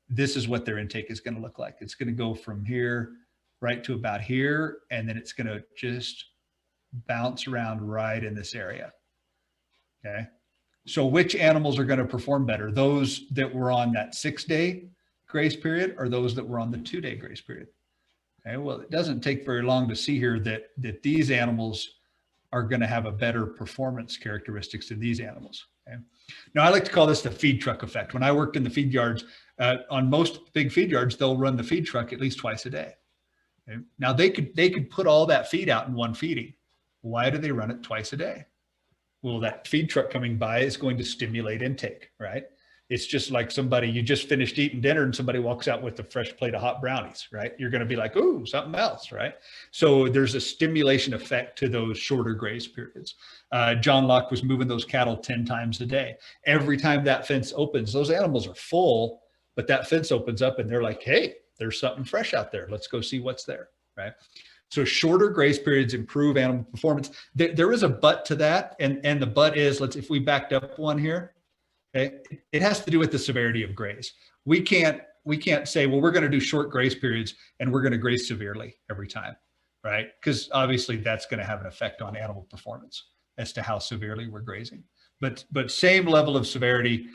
this is what their intake is going to look like. It's going to go from here right to about here, and then it's going to just bounce around right in this area. Okay. So which animals are going to perform better? Those that were on that 6-day grace period or those that were on the 2-day grace period? Okay. Well, it doesn't take very long to see here that these animals are going to have a better performance characteristics than these animals. Okay. Now, I like to call this the feed truck effect. When I worked in the feed yards, on most big feed yards, they'll run the feed truck at least twice a day. Okay. Now, they could put all that feed out in one feeding. Why do they run it twice a day? Well, that feed truck coming by is going to stimulate intake, right? It's just like somebody, you just finished eating dinner and somebody walks out with a fresh plate of hot brownies, right? You're going to be like, ooh, something else, right? So there's a stimulation effect to those shorter graze periods. John Locke was moving those cattle 10 times a day. Every time that fence opens, those animals are full, but that fence opens up and they're like, hey, there's something fresh out there. Let's go see what's there, right? So shorter grace periods improve animal performance. There is a but to that. And the but is, if we backed up one here, okay, it has to do with the severity of graze. We can't say, well, we're going to do short grace periods and we're going to graze severely every time, right? Because obviously that's going to have an effect on animal performance as to how severely we're grazing. But same level of severity,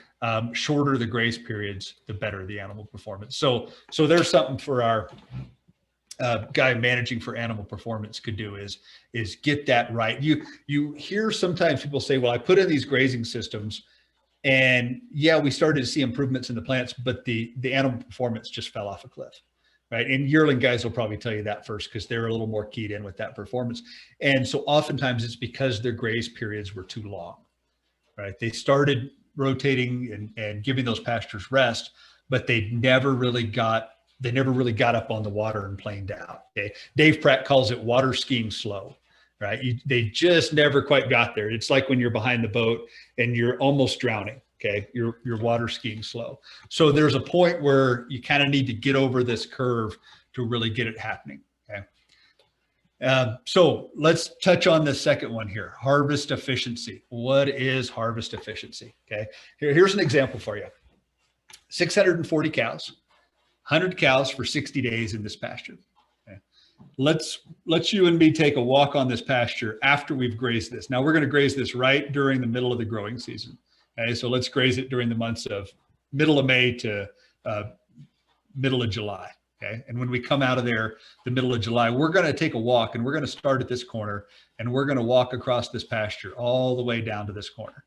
shorter the grace periods, the better the animal performance. So there's something for our guy managing for animal performance could do is get that right. You hear sometimes people say, well, I put in these grazing systems and yeah, we started to see improvements in the plants, but the animal performance just fell off a cliff, right? And yearling guys will probably tell you that first because they're a little more keyed in with that performance. And so oftentimes it's because their graze periods were too long, right? They started rotating and giving those pastures rest, but they never really got up on the water and planed out. Okay. Dave Pratt calls it water skiing slow, right? They just never quite got there. It's like when you're behind the boat and you're almost drowning. Okay. You're water skiing slow. So there's a point where you kind of need to get over this curve to really get it happening. Okay. So let's touch on the second one here, harvest efficiency. What is harvest efficiency? Okay. Here's an example for you. 640 cows. 100 cows for 60 days in this pasture. Okay. Let's you and me take a walk on this pasture after we've grazed this. Now we're going to graze this right during the middle of the growing season. Okay, so let's graze it during the months of middle of May to middle of July. Okay, and when we come out of there, the middle of July, we're going to take a walk and we're going to start at this corner and we're going to walk across this pasture all the way down to this corner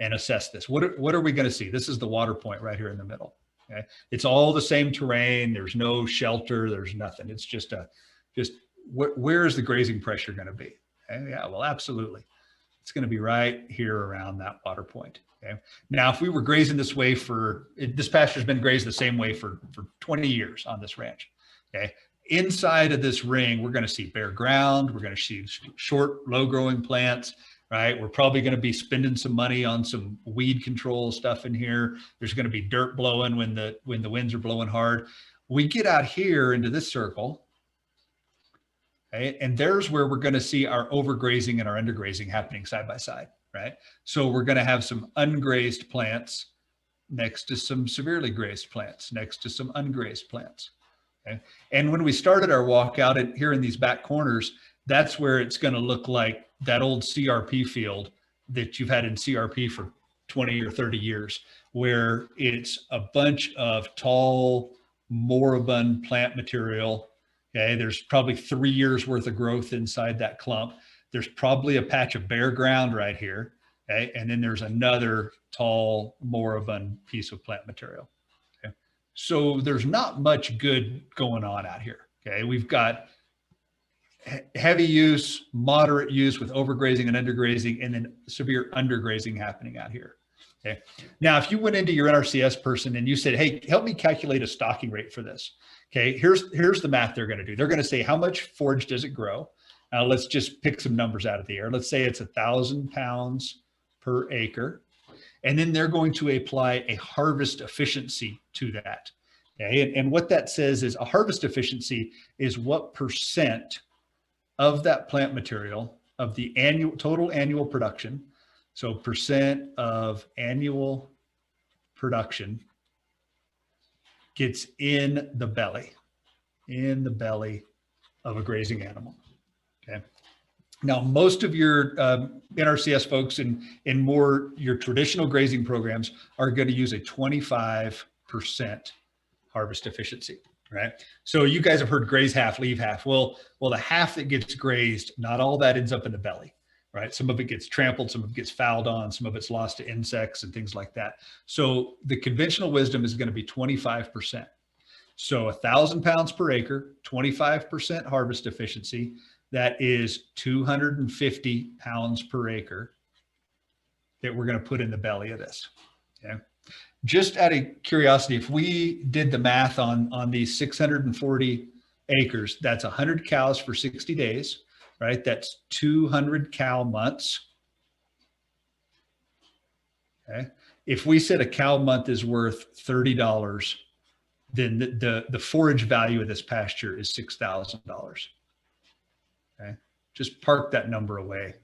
and assess this. What are we going to see? This is the water point right here in the middle. Okay. It's all the same terrain. There's no shelter. There's nothing. It's just where is the grazing pressure going to be? Okay. Yeah, well, absolutely. It's going to be right here around that water point. Okay. Now, if we were grazing this way this pasture's been grazed the same way for 20 years on this ranch. Okay. Inside of this ring, we're going to see bare ground. We're going to see short, low growing plants. Right. We're probably going to be spending some money on some weed control stuff in here. There's going to be dirt blowing when the winds are blowing hard. We get out here into this circle. Okay, and there's where we're going to see our overgrazing and our undergrazing happening side by side. Right. So we're going to have some ungrazed plants next to some severely grazed plants, next to some ungrazed plants. Okay. And when we started our walk out here in these back corners, that's where it's going to look like that old CRP field that you've had in CRP for 20 or 30 years, where it's a bunch of tall, moribund plant material. Okay. There's probably 3 years worth of growth inside that clump. There's probably a patch of bare ground right here. Okay. And then there's another tall, moribund piece of plant material. Okay. So there's not much good going on out here. Okay. We've got heavy use, moderate use with overgrazing and undergrazing, and then severe undergrazing happening out here. Okay. Now, if you went into your NRCS person and you said, hey, help me calculate a stocking rate for this. Okay. Here's the math they're going to do. They're going to say, how much forage does it grow? Let's just pick some numbers out of the air. Let's say it's 1,000 pounds per acre. And then they're going to apply a harvest efficiency to that. Okay. And what that says is a harvest efficiency is what percent of that plant material of the total annual production. So percent of annual production gets in the belly of a grazing animal. Okay. Now, most of your NRCS folks and more your traditional grazing programs are going to use a 25% harvest efficiency, right? So you guys have heard graze half, leave half. Well, the half that gets grazed, not all that ends up in the belly, right? Some of it gets trampled, some of it gets fouled on, some of it's lost to insects and things like that. So the conventional wisdom is going to be 25%. So 1,000 pounds per acre, 25% harvest efficiency. That is 250 pounds per acre that we're going to put in the belly of this. Okay. Just out of curiosity, if we did the math on these 640 acres, that's 100 cows for 60 days, right? That's 200 cow months. Okay. If we said a cow month is worth $30, then the forage value of this pasture is $6,000. Okay. Just park that number away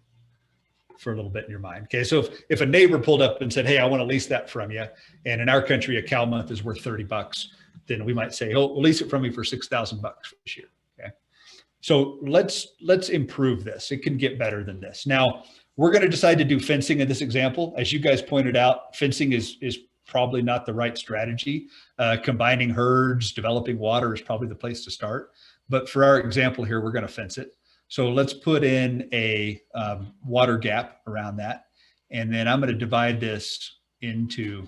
for a little bit in your mind. Okay. So if a neighbor pulled up and said, hey, I want to lease that from you, and in our country, a cow month is worth $30, then we might say, oh, lease it from me for $6,000 this year. Okay. So let's improve this. It can get better than this. Now, we're going to decide to do fencing in this example. As you guys pointed out, fencing is probably not the right strategy. Combining herds, developing water is probably the place to start. But for our example here, we're going to fence it. So let's put in a water gap around that. And then I'm going to divide this into,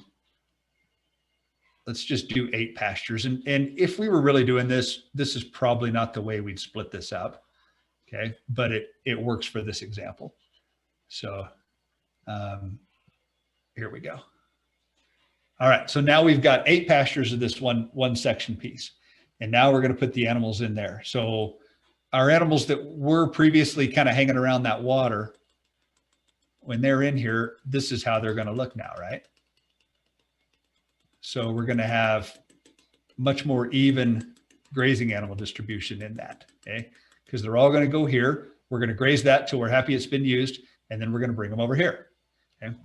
let's just do 8 pastures. And if we were really doing this, this is probably not the way we'd split this up. Okay. But it works for this example. So here we go. All right. So now we've got 8 pastures of this one section piece. And now we're going to put the animals in there. So our animals that were previously kind of hanging around that water, when they're in here, this is how they're going to look now, right? So we're going to have much more even grazing animal distribution in that, okay? Because they're all going to go here. We're going to graze that till we're happy it's been used, and then we're going to bring them over here, okay?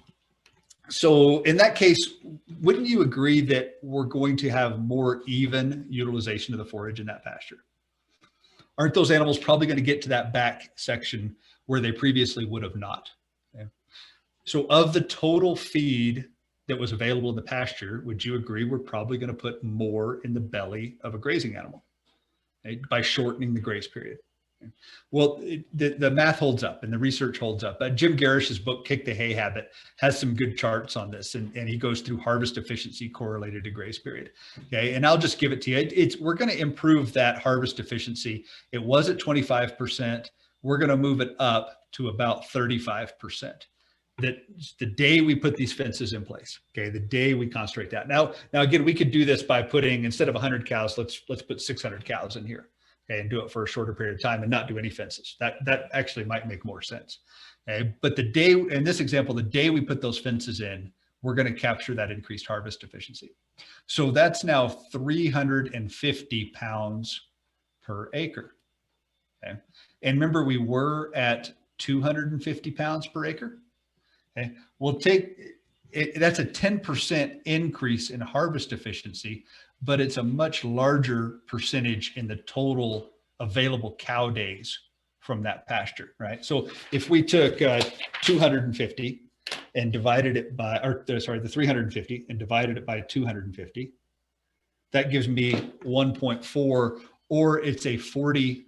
So in that case, wouldn't you agree that we're going to have more even utilization of the forage in that pasture? Aren't those animals probably going to get to that back section where they previously would have not? Okay. So of the total feed that was available in the pasture, would you agree we're probably going to put more in the belly of a grazing animal, okay, by shortening the graze period? Okay. Well, the math holds up and the research holds up. Jim Garish's book, Kick the Hay Habit, has some good charts on this, and he goes through harvest efficiency correlated to graze period. Okay, and I'll just give it to you. We're going to improve that harvest efficiency. It was at 25%. We're going to move it up to about 35%. That the day we put these fences in place, okay, the day we concentrate that. Now again, we could do this by putting, instead of 100 cows, let's put 600 cows in here. Okay, and do it for a shorter period of time and not do any fences. That actually might make more sense. Okay, but the day, in this example, the day we put those fences in, we're going to capture that increased harvest efficiency. So that's now 350 pounds per acre. Okay, and remember we were at 250 pounds per acre. Okay, we'll take it, that's a 10% increase in harvest efficiency, but it's a much larger percentage in the total available cow days from that pasture, right? So if we took 250 and divided it by, the 350 and divided it by 250, that gives me 1.4, or it's a 40%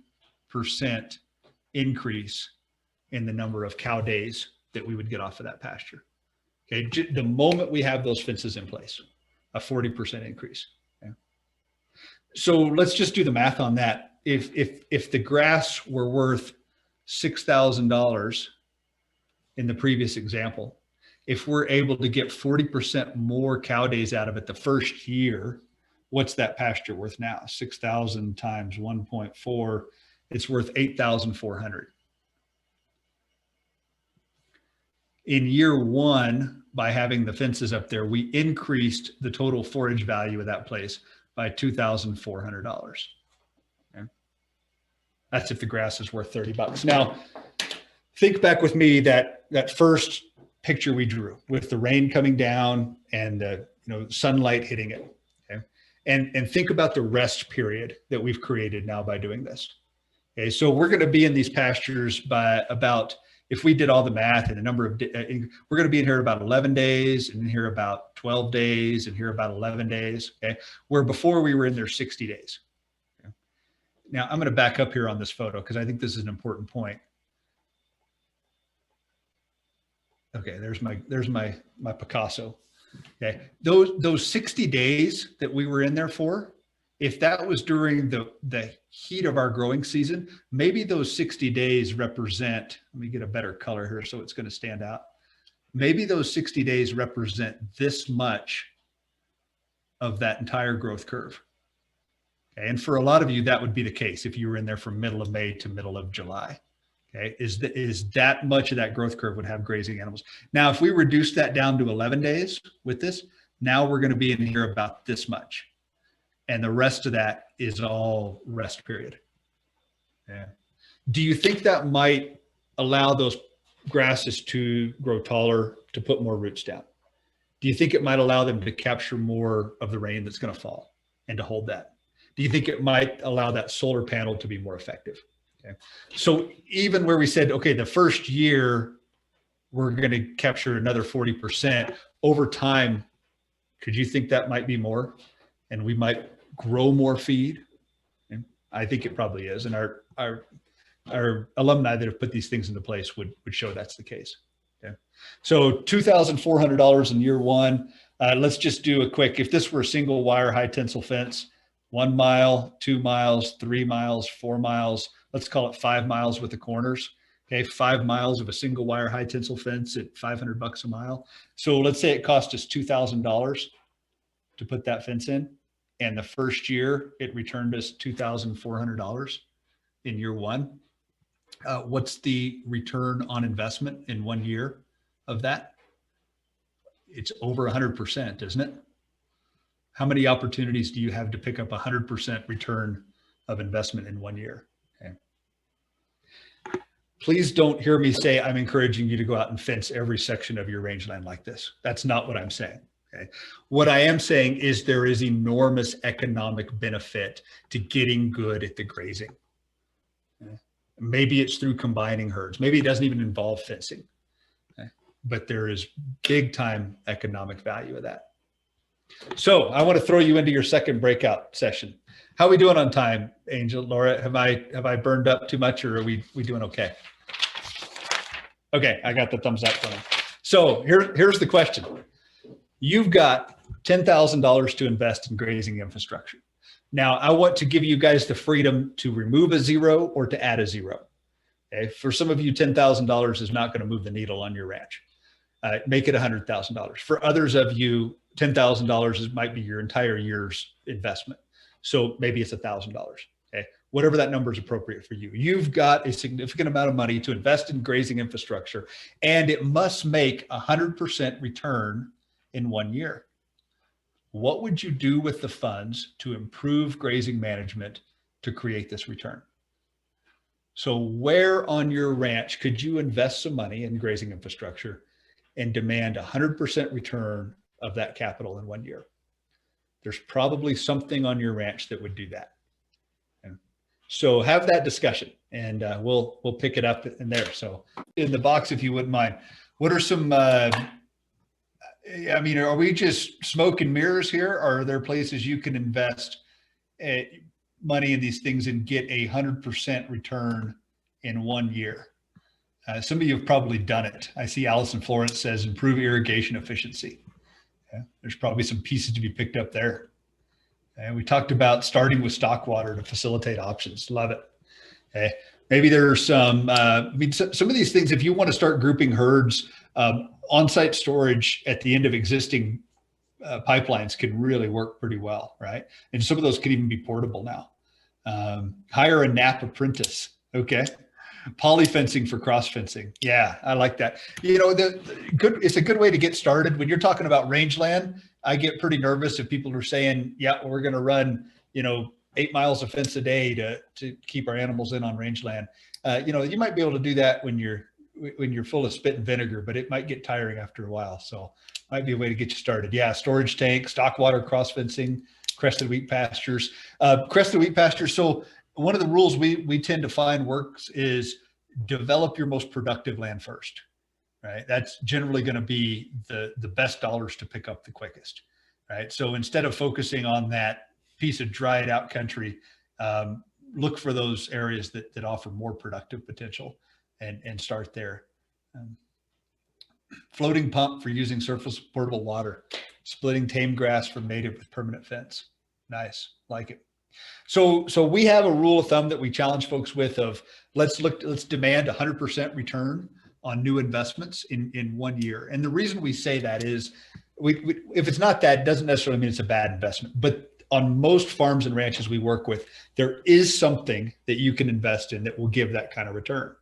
increase in the number of cow days that we would get off of that pasture. Okay, the moment we have those fences in place, a 40% increase. Okay? So let's just do the math on that. If the grass were worth $6,000 in the previous example, if we're able to get 40% more cow days out of it the first year, what's that pasture worth now? 6,000 times 1.4, it's worth 8,400. In year 1, by having the fences up there, we increased the total forage value of that place by $2,400. Okay? That's if the grass is worth $30. Now, think back with me that first picture we drew with the rain coming down and the sunlight hitting it. Okay? And think about the rest period that we've created now by doing this. Okay, so we're going to be in these pastures by about, if we did all the math and the number of, we're going to be in here about 11 days and in here about 12 days and here about 11 days. Okay, where before we were in there 60 days. Okay. Now I'm going to back up here on this photo because I think this is an important point. Okay, there's my Picasso. Okay, those 60 days that we were in there for, if that was during the heat of our growing season, maybe those 60 days represent, let me get a better color here so it's going to stand out. Maybe those 60 days represent this much of that entire growth curve. Okay, and for a lot of you, that would be the case if you were in there from middle of May to middle of July. Okay, is that much of that growth curve would have grazing animals. Now, if we reduce that down to 11 days with this, now we're going to be in here about this much. And the rest of that is all rest period. Yeah. Do you think that might allow those grasses to grow taller, to put more roots down? Do you think it might allow them to capture more of the rain that's going to fall and to hold that? Do you think it might allow that solar panel to be more effective? Okay. So even where we said, okay, the first year, we're going to capture another 40% over time, could you think that might be more? And we might grow more feed? And I think it probably is. And our alumni that have put these things into place would show that's the case. Okay. So $2,400 in year one. Let's just do a quick, if this were a single wire high tensile fence, 1 mile, 2 miles, 3 miles, 4 miles, let's call it 5 miles with the corners. Okay. 5 miles of a single wire high tensile fence at $500 a mile. So let's say it cost us $2,000 to put that fence in. And the first year it returned us $2,400 in year one. What's the return on investment in 1 year of that? It's over 100%, isn't it? How many opportunities do you have to pick up 100% return of investment in 1 year? Okay. Please don't hear me say I'm encouraging you to go out and fence every section of your rangeland like this. That's not what I'm saying. Okay. What I am saying is there is enormous economic benefit to getting good at the grazing. Okay. Maybe it's through combining herds. Maybe it doesn't even involve fencing. Okay. But there is big time economic value of that. So I want to throw you into your second breakout session. How are we doing on time, Angel, Laura? Have I burned up too much, or are we doing okay? Okay, I got the thumbs up from him. So here's the question. You've got $10,000 to invest in grazing infrastructure. Now, I want to give you guys the freedom to remove a zero or to add a zero. Okay? For some of you, $10,000 is not going to move the needle on your ranch. Make it $100,000. For others of you, $10,000 might be your entire year's investment. So maybe it's $1,000. Okay, whatever that number is appropriate for you. You've got a significant amount of money to invest in grazing infrastructure, and it must make 100% return in 1 year. What would you do with the funds to improve grazing management to create this return? So where on your ranch could you invest some money in grazing infrastructure and demand 100% return of that capital in 1 year? There's probably something on your ranch that would do that. And so have that discussion, and we'll pick it up in there. So in the box, if you wouldn't mind, what are some, I mean, are we just smoke and mirrors here? Or are there places you can invest money in these things and get 100% return in 1 year? Some of you have probably done it. I see Allison Florence says improve irrigation efficiency. Yeah, there's probably some pieces to be picked up there. And we talked about starting with stock water to facilitate options. Love it. Okay. Maybe there's some, I mean, some of these things, if you want to start grouping herds, on-site storage at the end of existing pipelines can really work pretty well, right? And some of those can even be portable now. Hire a NAP apprentice. Okay. Poly fencing for cross fencing. Yeah, I like that. You know, it's a good way to get started. When you're talking about rangeland, I get pretty nervous if people are saying, yeah, we're going to run, 8 miles of fence a day to keep our animals in on rangeland. You might be able to do that when you're full of spit and vinegar, but it might get tiring after a while. So might be a way to get you started. Yeah, storage tank, stock water, cross fencing, crested wheat pastures. Crested wheat pastures. So one of the rules we tend to find works is develop your most productive land first, right? That's generally going to be the best dollars to pick up the quickest, right? So instead of focusing on that piece of dried out country, look for those areas that offer more productive potential and start there. Floating pump for using surface portable water, splitting tame grass from native with permanent fence. Nice, like it. So we have a rule of thumb that we challenge folks with of let's demand 100% return on new investments in 1 year. And the reason we say that is if it's not that, it doesn't necessarily mean it's a bad investment, but on most farms and ranches we work with, there is something that you can invest in that will give that kind of return.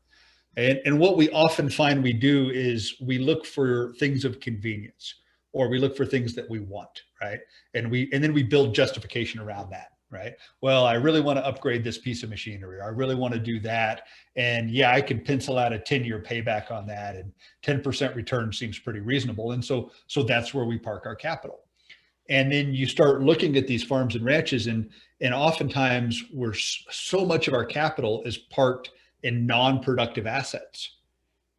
And what we often find we do is we look for things of convenience, or we look for things that we want, right? And then we build justification around that, right? Well, I really want to upgrade this piece of machinery, or I really want to do that. And yeah, I can pencil out a 10-year payback on that, and 10% return seems pretty reasonable. And so that's where we park our capital. And then you start looking at these farms and ranches, and oftentimes so much of our capital is parked in non-productive assets,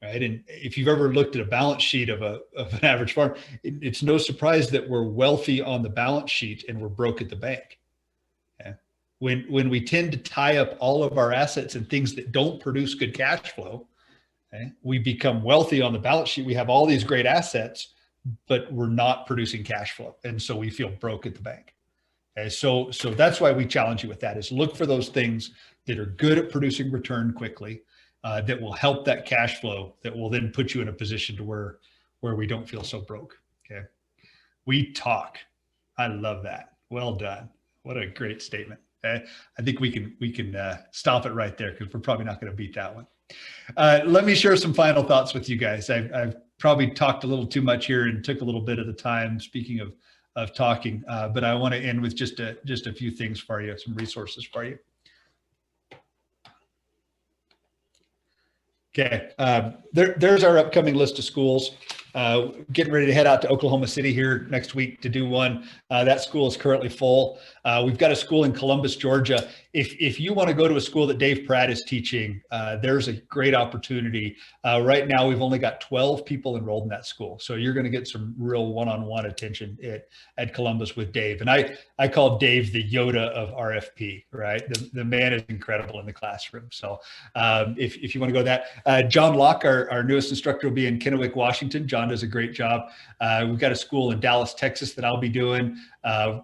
right? And if you've ever looked at a balance sheet of an average farm, it's no surprise that we're wealthy on the balance sheet and we're broke at the bank. Okay? When we tend to tie up all of our assets in things that don't produce good cash flow, okay, we become wealthy on the balance sheet. We have all these great assets, but we're not producing cash flow, and so we feel broke at the bank. Okay, so that's why we challenge you with that, is look for those things that are good at producing return quickly, that will help that cash flow, that will then put you in a position to where we don't feel so broke. Okay, we talk. I love that. Well done. What a great statement. Okay? I think we can stop it right there, because we're probably not going to beat that one. Let me share some final thoughts with you guys. I've probably talked a little too much here and took a little bit of the time speaking of talking, but I want to end with just a few things for you, some resources for you. Okay, there's our upcoming list of schools. Getting ready to head out to Oklahoma City here next week to do one. That school is currently full. We've got a school in Columbus, Georgia. If you want to go to a school that Dave Pratt is teaching, there's a great opportunity. Right now, we've only got 12 people enrolled in that school. So you're going to get some real one-on-one attention at Columbus with Dave. And I call Dave the Yoda of RFP, right? The man is incredible in the classroom. So if you want to go that, John Locke, our newest instructor, will be in Kennewick, Washington. John does a great job. We've got a school in Dallas, Texas that I'll be doing,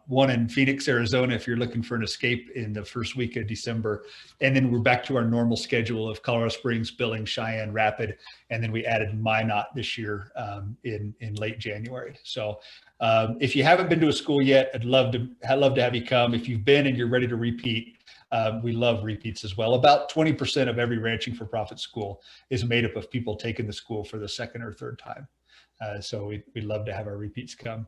one in Phoenix, Arizona, if you're looking for an escape in the first week of December. And then we're back to our normal schedule of Colorado Springs, Billings, Cheyenne, Rapid. And then we added Minot this year in late January. So if you haven't been to a school yet, I'd love to have you come. If you've been and you're ready to repeat, we love repeats as well. About 20% of every Ranching for Profit school is made up of people taking the school for the second or third time. So we'd love to have our repeats come.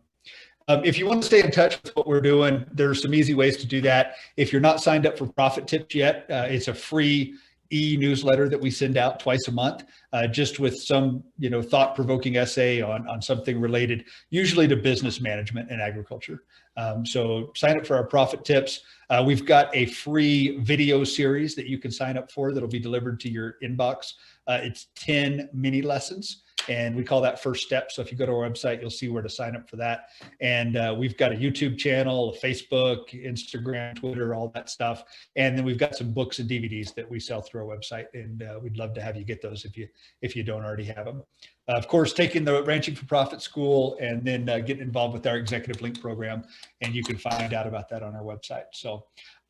If you want to stay in touch with what we're doing, there's some easy ways to do that. If you're not signed up for Profit Tips yet, it's a free e-newsletter that we send out twice a month, just with some, thought-provoking essay on something related, usually to business management and agriculture. So sign up for our Profit Tips. We've got a free video series that you can sign up for that'll be delivered to your inbox. It's 10 mini lessons, and we call that First Step. So if you go to our website, you'll see where to sign up for that. And we've got a YouTube channel, a Facebook, Instagram, Twitter, all that stuff. And then we've got some books and DVDs that we sell through our website, and we'd love to have you get those if you don't already have them. Of course, taking the Ranching for Profit school, and then getting involved with our Executive Link program, and you can find out about that on our website. So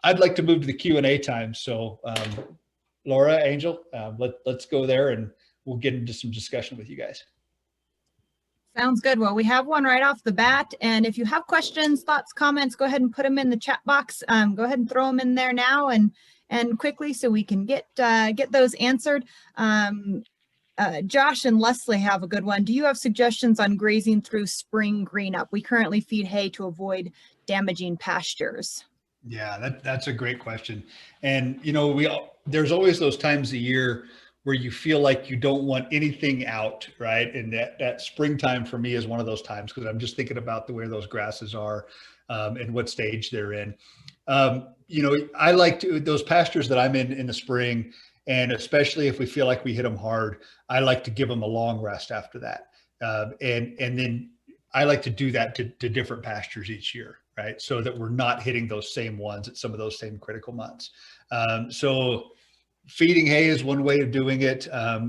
I'd like to move to the Q&A time. So Laura, Angel, let's go there, and we'll get into some discussion with you guys. Sounds good. Well, we have one right off the bat. And if you have questions, thoughts, comments, go ahead and put them in the chat box. Go ahead and throw them in there now and quickly, so we can get those answered. Josh and Leslie have a good one. Do you have suggestions on grazing through spring greenup? We currently feed hay to avoid damaging pastures. Yeah, that's a great question. And, there's always those times a year where you feel like you don't want anything out, right? And that springtime for me is one of those times, because I'm just thinking about where those grasses are and what stage they're in. I like to, those pastures that I'm in the spring, and especially if we feel like we hit them hard, I like to give them a long rest after that. And then I like to do that to different pastures each year, right? So that we're not hitting those same ones at some of those same critical months. So feeding hay is one way of doing it.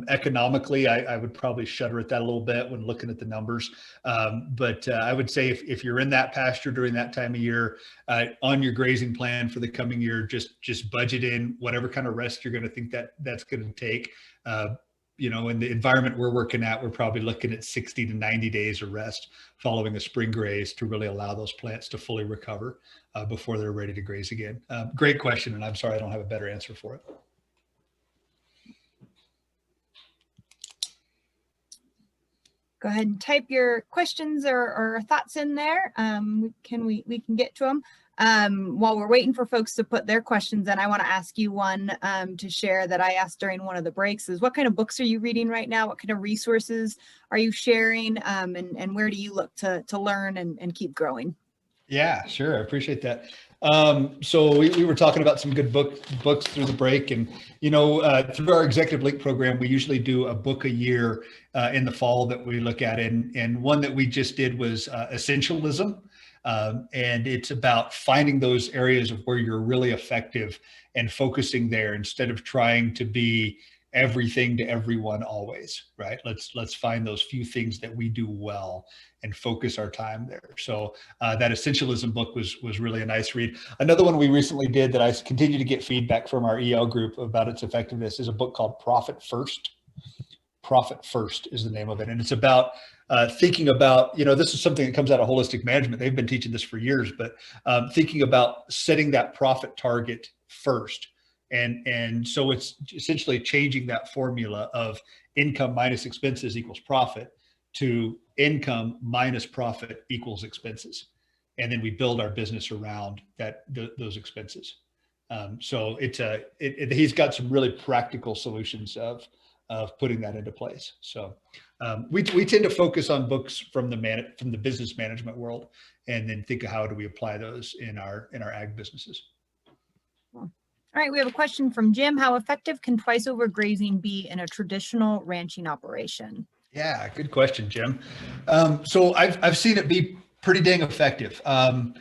Economically, I would probably shudder at that a little bit when looking at the numbers. But I would say if you're in that pasture during that time of year, on your grazing plan for the coming year, just budget in whatever kind of rest you're going to think that's going to take. In the environment we're working at, we're probably looking at 60 to 90 days of rest following a spring graze to really allow those plants to fully recover before they're ready to graze again. Great question, and I'm sorry I don't have a better answer for it. Go ahead and type your questions or thoughts in there. We can get to them. While we're waiting for folks to put their questions in, I want to ask you one to share that I asked during one of the breaks is what kind of books are you reading right now? What kind of resources are you sharing? And where do you look to learn and keep growing? Yeah, sure. I appreciate that. So we were talking about some good books through the break, and through our executive link program, we usually do a book a year in the fall that we look at, and one that we just did was Essentialism, and it's about finding those areas of where you're really effective and focusing there instead of trying to be everything to everyone always, right? Let's find those few things that we do well and focus our time there. So that Essentialism book was really a nice read. Another one we recently did that I continue to get feedback from our EL group about its effectiveness is a book called Profit First. Profit First is the name of it. And it's about thinking about, this is something that comes out of holistic management. They've been teaching this for years, but thinking about setting that profit target first. And so it's essentially changing that formula of income minus expenses equals profit to income minus profit equals expenses. And then we build our business around those expenses. So he's got some really practical solutions of putting that into place. So we tend to focus on books from the business management world, and then think of how do we apply those in our ag businesses. All right, we have a question from Jim. How effective can twice over grazing be in a traditional ranching operation? Yeah, good question, Jim. So I've seen it be pretty dang effective. So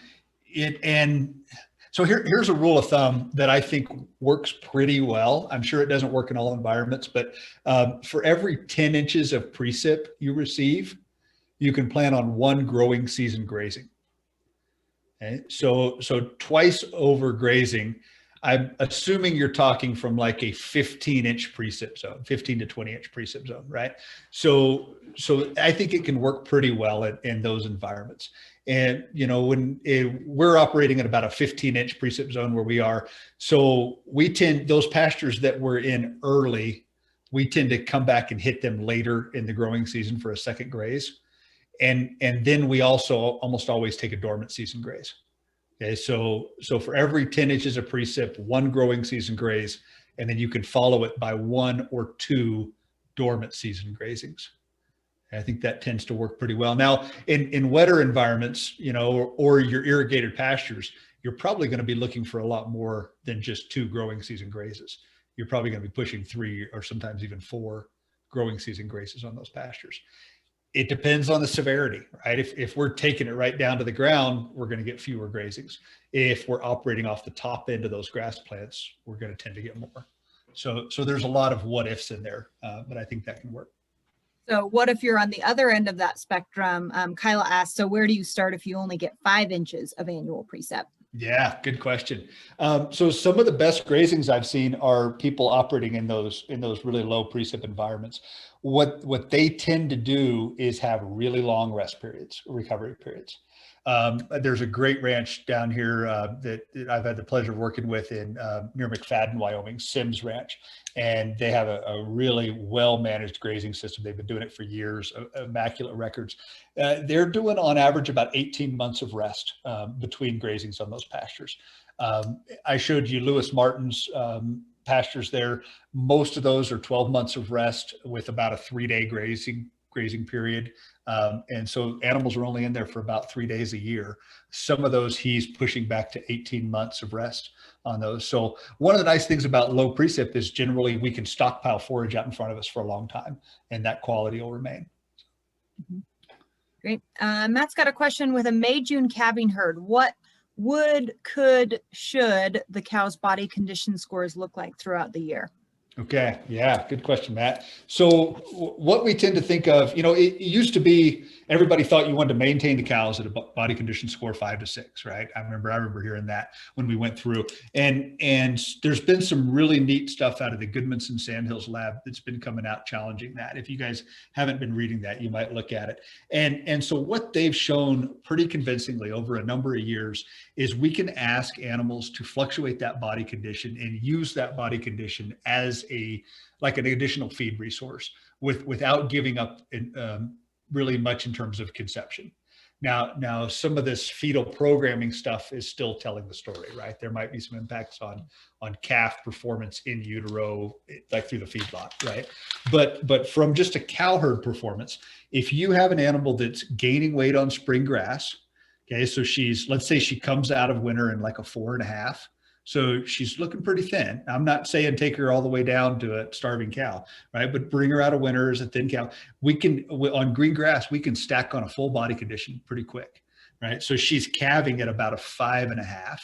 here's a rule of thumb that I think works pretty well. I'm sure it doesn't work in all environments, but for every 10 inches of precip you receive, you can plan on 1 growing season grazing. Okay, so twice over grazing, I'm assuming you're talking from like a 15-inch precip zone, 15 to 20-inch precip zone, right? So I think it can work pretty well in those environments. And when we're operating at about a 15-inch precip zone where we are, so those pastures that we're in early, we tend to come back and hit them later in the growing season for a second graze. And then we also almost always take a dormant season graze. Okay, so for every 10 inches of precip, 1 growing season graze, and then you can follow it by 1 or 2 dormant season grazings. And I think that tends to work pretty well. Now, in wetter environments, or your irrigated pastures, you're probably going to be looking for a lot more than just 2 growing season grazes. You're probably going to be pushing 3 or sometimes even 4 growing season grazes on those pastures. It depends on the severity, right? If we're taking it right down to the ground, we're going to get fewer grazings. If we're operating off the top end of those grass plants, we're going to tend to get more. So there's a lot of what ifs in there, but I think that can work. So what if you're on the other end of that spectrum? Kyla asked, so where do you start if you only get 5 inches of annual precip? Yeah, good question. So some of the best grazings I've seen are people operating in those really low precip environments. What they tend to do is have really long rest periods, recovery periods. There's a great ranch down here that I've had the pleasure of working with in near McFadden, Wyoming, Sims Ranch, and they have a really well-managed grazing system. They've been doing it for years, immaculate records. They're doing on average about 18 months of rest between grazings on those pastures. I showed you Lewis Martin's pastures there. Most of those are 12 months of rest with about a 3-day grazing grazing period. And so animals are only in there for about 3 days a year. Some of those he's pushing back to 18 months of rest on those. So one of the nice things about low precip is generally we can stockpile forage out in front of us for a long time, and that quality will remain. Great. Matt's got a question: with a May-June calving herd, what should the cow's body condition scores look like throughout the year? Okay. Yeah. Good question, Matt. So what we tend to think of, it used to be everybody thought you wanted to maintain the cows at a body condition score 5 to 6, right? I remember hearing that when we went through, and there's been some really neat stuff out of the Goodmanson Sandhills lab that's been coming out challenging that. If you guys haven't been reading that, you might look at it. And so what they've shown pretty convincingly over a number of years is we can ask animals to fluctuate that body condition and use that body condition as like an additional feed resource without giving up really much in terms of conception. Now some of this fetal programming stuff is still telling the story, right? There might be some impacts on calf performance in utero, like through the feedlot, right? But from just a cow herd performance, if you have an animal that's gaining weight on spring grass, okay, so let's say she comes out of winter in like a 4.5. So she's looking pretty thin. I'm not saying take her all the way down to a starving cow, right? But bring her out of winter as a thin cow. On green grass, we can stack on a full body condition pretty quick, right? So she's calving at about a 5.5.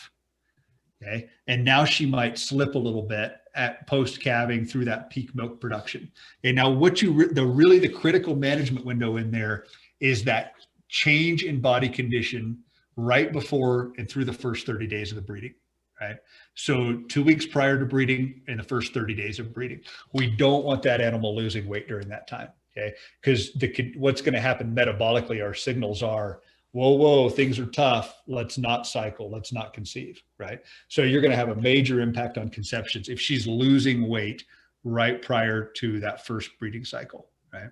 Okay. And now she might slip a little bit at post calving through that peak milk production. And now the critical management window in there is that change in body condition right before and through the first 30 days of the breeding. Right. So 2 weeks prior to breeding and the first 30 days of breeding, we don't want that animal losing weight during that time. Okay. Because what's going to happen metabolically, our signals are, whoa, things are tough. Let's not cycle. Let's not conceive. Right. So you're going to have a major impact on conceptions if she's losing weight right prior to that first breeding cycle. Right.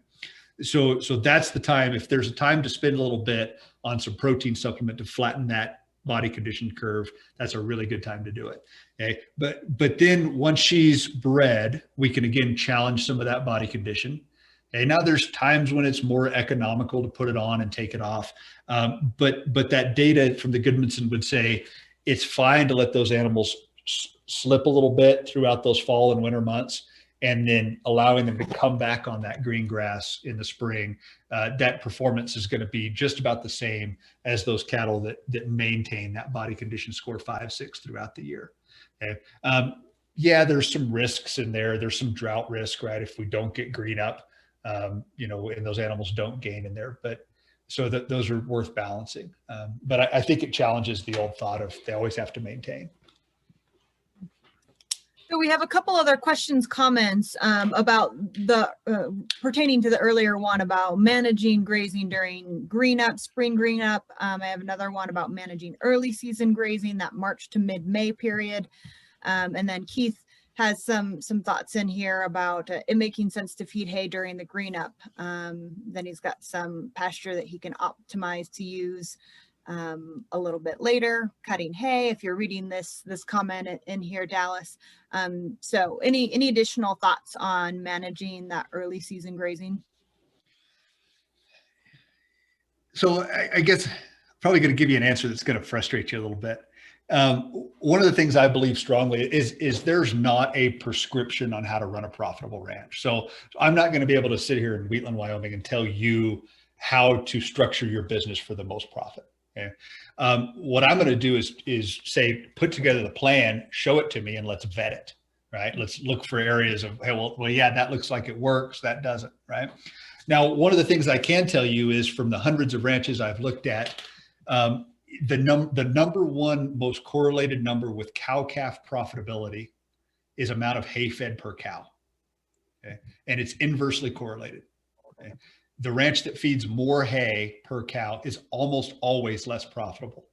So that's the time. If there's a time to spend a little bit on some protein supplement to flatten that body condition curve, that's a really good time to do it. Okay. But then once she's bred, we can again challenge some of that body condition. Okay. Now there's times when it's more economical to put it on and take it off. But that data from the Goodmanson would say it's fine to let those animals slip a little bit throughout those fall and winter months, and then allowing them to come back on that green grass in the spring. That performance is going to be just about the same as those cattle that maintain that body condition score 5, 6 throughout the year. Okay. Yeah, there's some risks in there. There's some drought risk, right? If we don't get green up, and those animals don't gain in there, but so those are worth balancing. But I think it challenges the old thought of they always have to maintain. So we have a couple other questions, comments about pertaining to the earlier one about managing grazing during green up, spring green up. I have another one about managing early season grazing, that March to mid-May period. And then Keith has some thoughts in here about it making sense to feed hay during the green up. Then he's got some pasture that he can optimize to use a little bit later, cutting hay, if you're reading this comment in here, Dallas. So any additional thoughts on managing that early season grazing? So I guess I'm probably going to give you an answer that's going to frustrate you a little bit. One of the things I believe strongly is there's not a prescription on how to run a profitable ranch. So I'm not going to be able to sit here in Wheatland, Wyoming and tell you how to structure your business for the most profit. Okay. What I'm going to do is say, put together the plan, show it to me, and let's vet it, right? Let's look for areas of, hey, well, yeah, that looks like it works. That doesn't, right? Now, one of the things I can tell you is from the hundreds of ranches I've looked at, the number one most correlated number with cow-calf profitability is amount of hay fed per cow. Okay. And it's inversely correlated. Okay. The ranch that feeds more hay per cow is almost always less profitable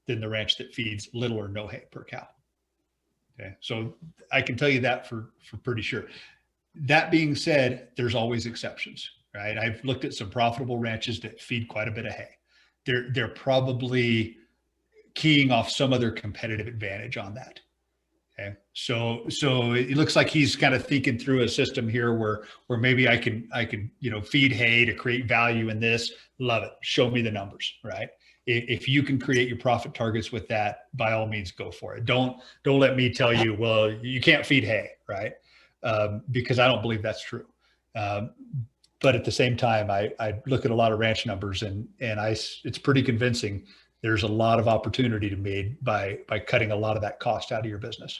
than the ranch that feeds little or no hay per cow. Okay. So I can tell you that for pretty sure. That being said, there's always exceptions, right? I've looked at some profitable ranches that feed quite a bit of hay. They're probably keying off some other competitive advantage on that. Okay. So it looks like he's kind of thinking through a system here where maybe I can, feed hay to create value in this. Love it. Show me the numbers, right? If you can create your profit targets with that, by all means, go for it. Don't let me tell you, well, you can't feed hay, right? Because I don't believe that's true. But at the same time, I look at a lot of ranch numbers and it's pretty convincing. There's a lot of opportunity to be made by cutting a lot of that cost out of your business.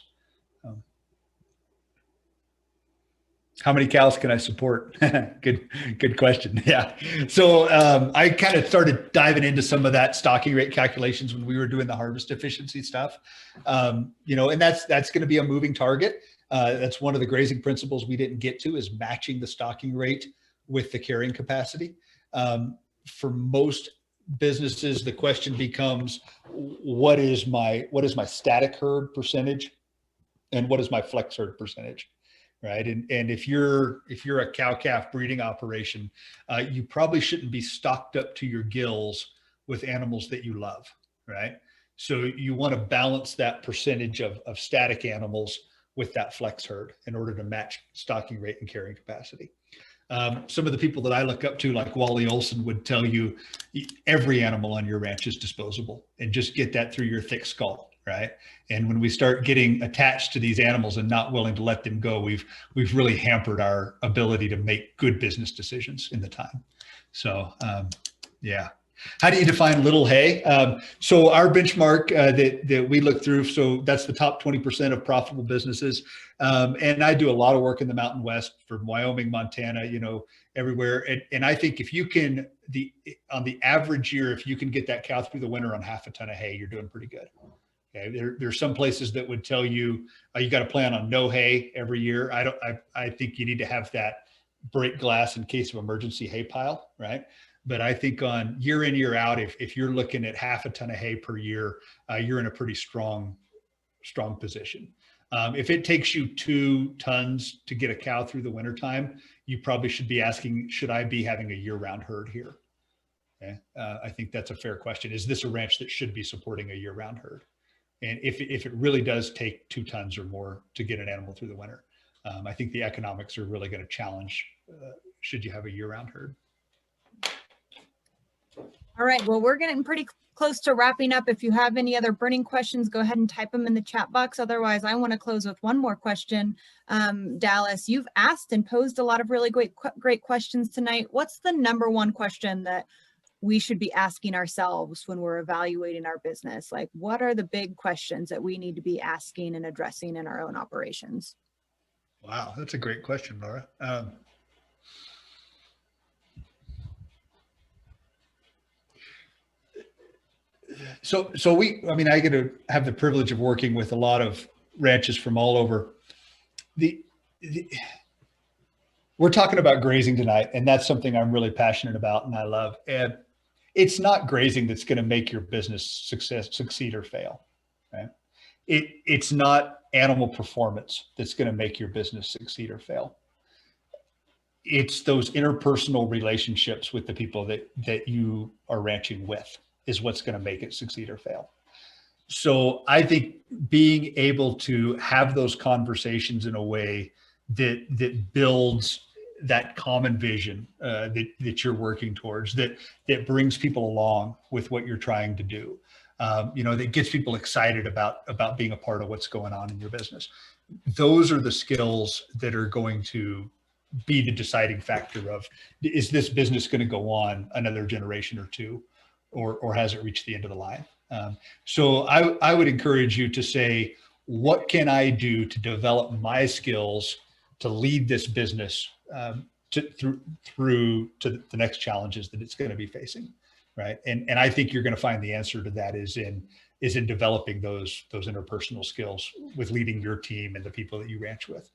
How many cows can I support? Good question. Yeah. So I kind of started diving into some of that stocking rate calculations when we were doing the harvest efficiency stuff. And that's going to be a moving target. That's one of the grazing principles we didn't get to, is matching the stocking rate with the carrying capacity. For most businesses, the question becomes, what is my static herd percentage and what is my flex herd percentage, right? And if you're a cow calf breeding operation, you probably shouldn't be stocked up to your gills with animals that you love, right? So you want to balance that percentage of static animals with that flex herd in order to match stocking rate and carrying capacity. Some of the people that I look up to, like Wally Olson, would tell you every animal on your ranch is disposable, and just get that through your thick skull, right? And when we start getting attached to these animals and not willing to let them go, we've really hampered our ability to make good business decisions in the time. So yeah. How do you define little hay? So our benchmark that we look through, so that's the top 20% of profitable businesses. And I do a lot of work in the Mountain West, from Wyoming, Montana, everywhere. And I think if you can, on the average year, if you can get that cow through the winter on half a ton of hay, you're doing pretty good. Okay. There's some places that would tell you, you got to plan on no hay every year. I think you need to have that break glass in case of emergency hay pile, right? But I think on year in, year out, if you're looking at half a ton of hay per year, you're in a pretty strong position. If it takes you 2 tons to get a cow through the wintertime, you probably should be asking, should I be having a year-round herd here? Okay. I think that's a fair question. Is this a ranch that should be supporting a year-round herd? And if it really does take 2 tons or more to get an animal through the winter, I think the economics are really going to challenge, should you have a year-round herd? All right, well, we're getting pretty close to wrapping up. If you have any other burning questions, go ahead and type them in the chat box. Otherwise, I want to close with one more question. Dallas, you've asked and posed a lot of really great questions tonight. What's the #1 question that we should be asking ourselves when we're evaluating our business? Like, what are the big questions that we need to be asking and addressing in our own operations? Wow, that's a great question, Laura. So I get to have the privilege of working with a lot of ranches from all over. We're talking about grazing tonight, and that's something I'm really passionate about and I love. And it's not grazing that's going to make your business succeed or fail, right? It's not animal performance that's going to make your business succeed or fail. It's those interpersonal relationships with the people that you are ranching with is what's going to make it succeed or fail. So I think being able to have those conversations in a way that builds that common vision that you're working towards, that brings people along with what you're trying to do, that gets people excited about being a part of what's going on in your business. Those are the skills that are going to be the deciding factor of, is this business going to go on another generation or two, or has it reached the end of the line? So I would encourage you to say, what can I do to develop my skills to lead this business through to the next challenges that it's going to be facing, right? And I think you're going to find the answer to that is in developing those interpersonal skills with leading your team and the people that you ranch with.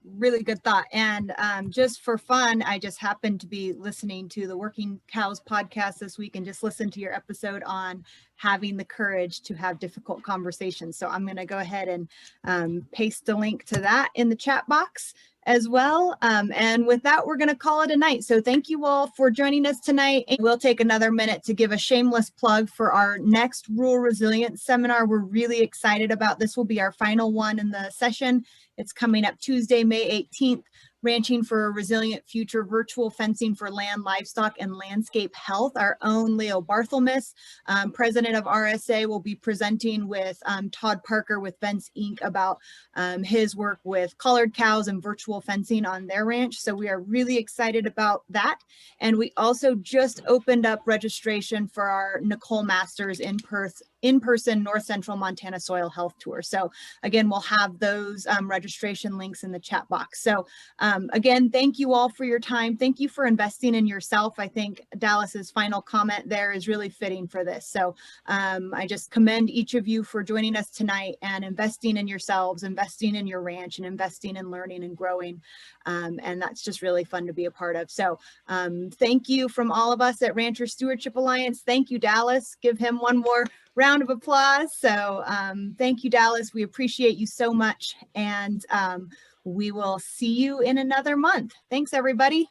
Really good thought. And just for fun, I just happened to be listening to the Working Cows podcast this week and just listened to your episode on having the courage to have difficult conversations. So I'm going to go ahead and paste a link to that in the chat box as well. And with that, we're going to call it a night. So thank you all for joining us tonight. We'll take another minute to give a shameless plug for our next Rural Resilience Seminar. We're really excited about this. Will be our final one in the session. It's coming up Tuesday, May 18th. Ranching for a Resilient Future, Virtual Fencing for Land, Livestock, and Landscape Health. Our own Leo Barthelmess, president of RSA, will be presenting with Todd Parker with Fence Inc. about his work with collared cows and virtual fencing on their ranch. So we are really excited about that. And we also just opened up registration for our Nicole Masters in-person North Central Montana Soil Health Tour. So again, we'll have those registration links in the chat box. So again, thank you all for your time. Thank you for investing in yourself. I think Dallas's final comment there is really fitting for this. So I just commend each of you for joining us tonight and investing in yourselves, investing in your ranch, and investing in learning and growing. And that's just really fun to be a part of. So thank you from all of us at Rancher Stewardship Alliance. Thank you, Dallas. Give him one more round of applause. So thank you, Dallas. We appreciate you so much. And we will see you in another month. Thanks, everybody.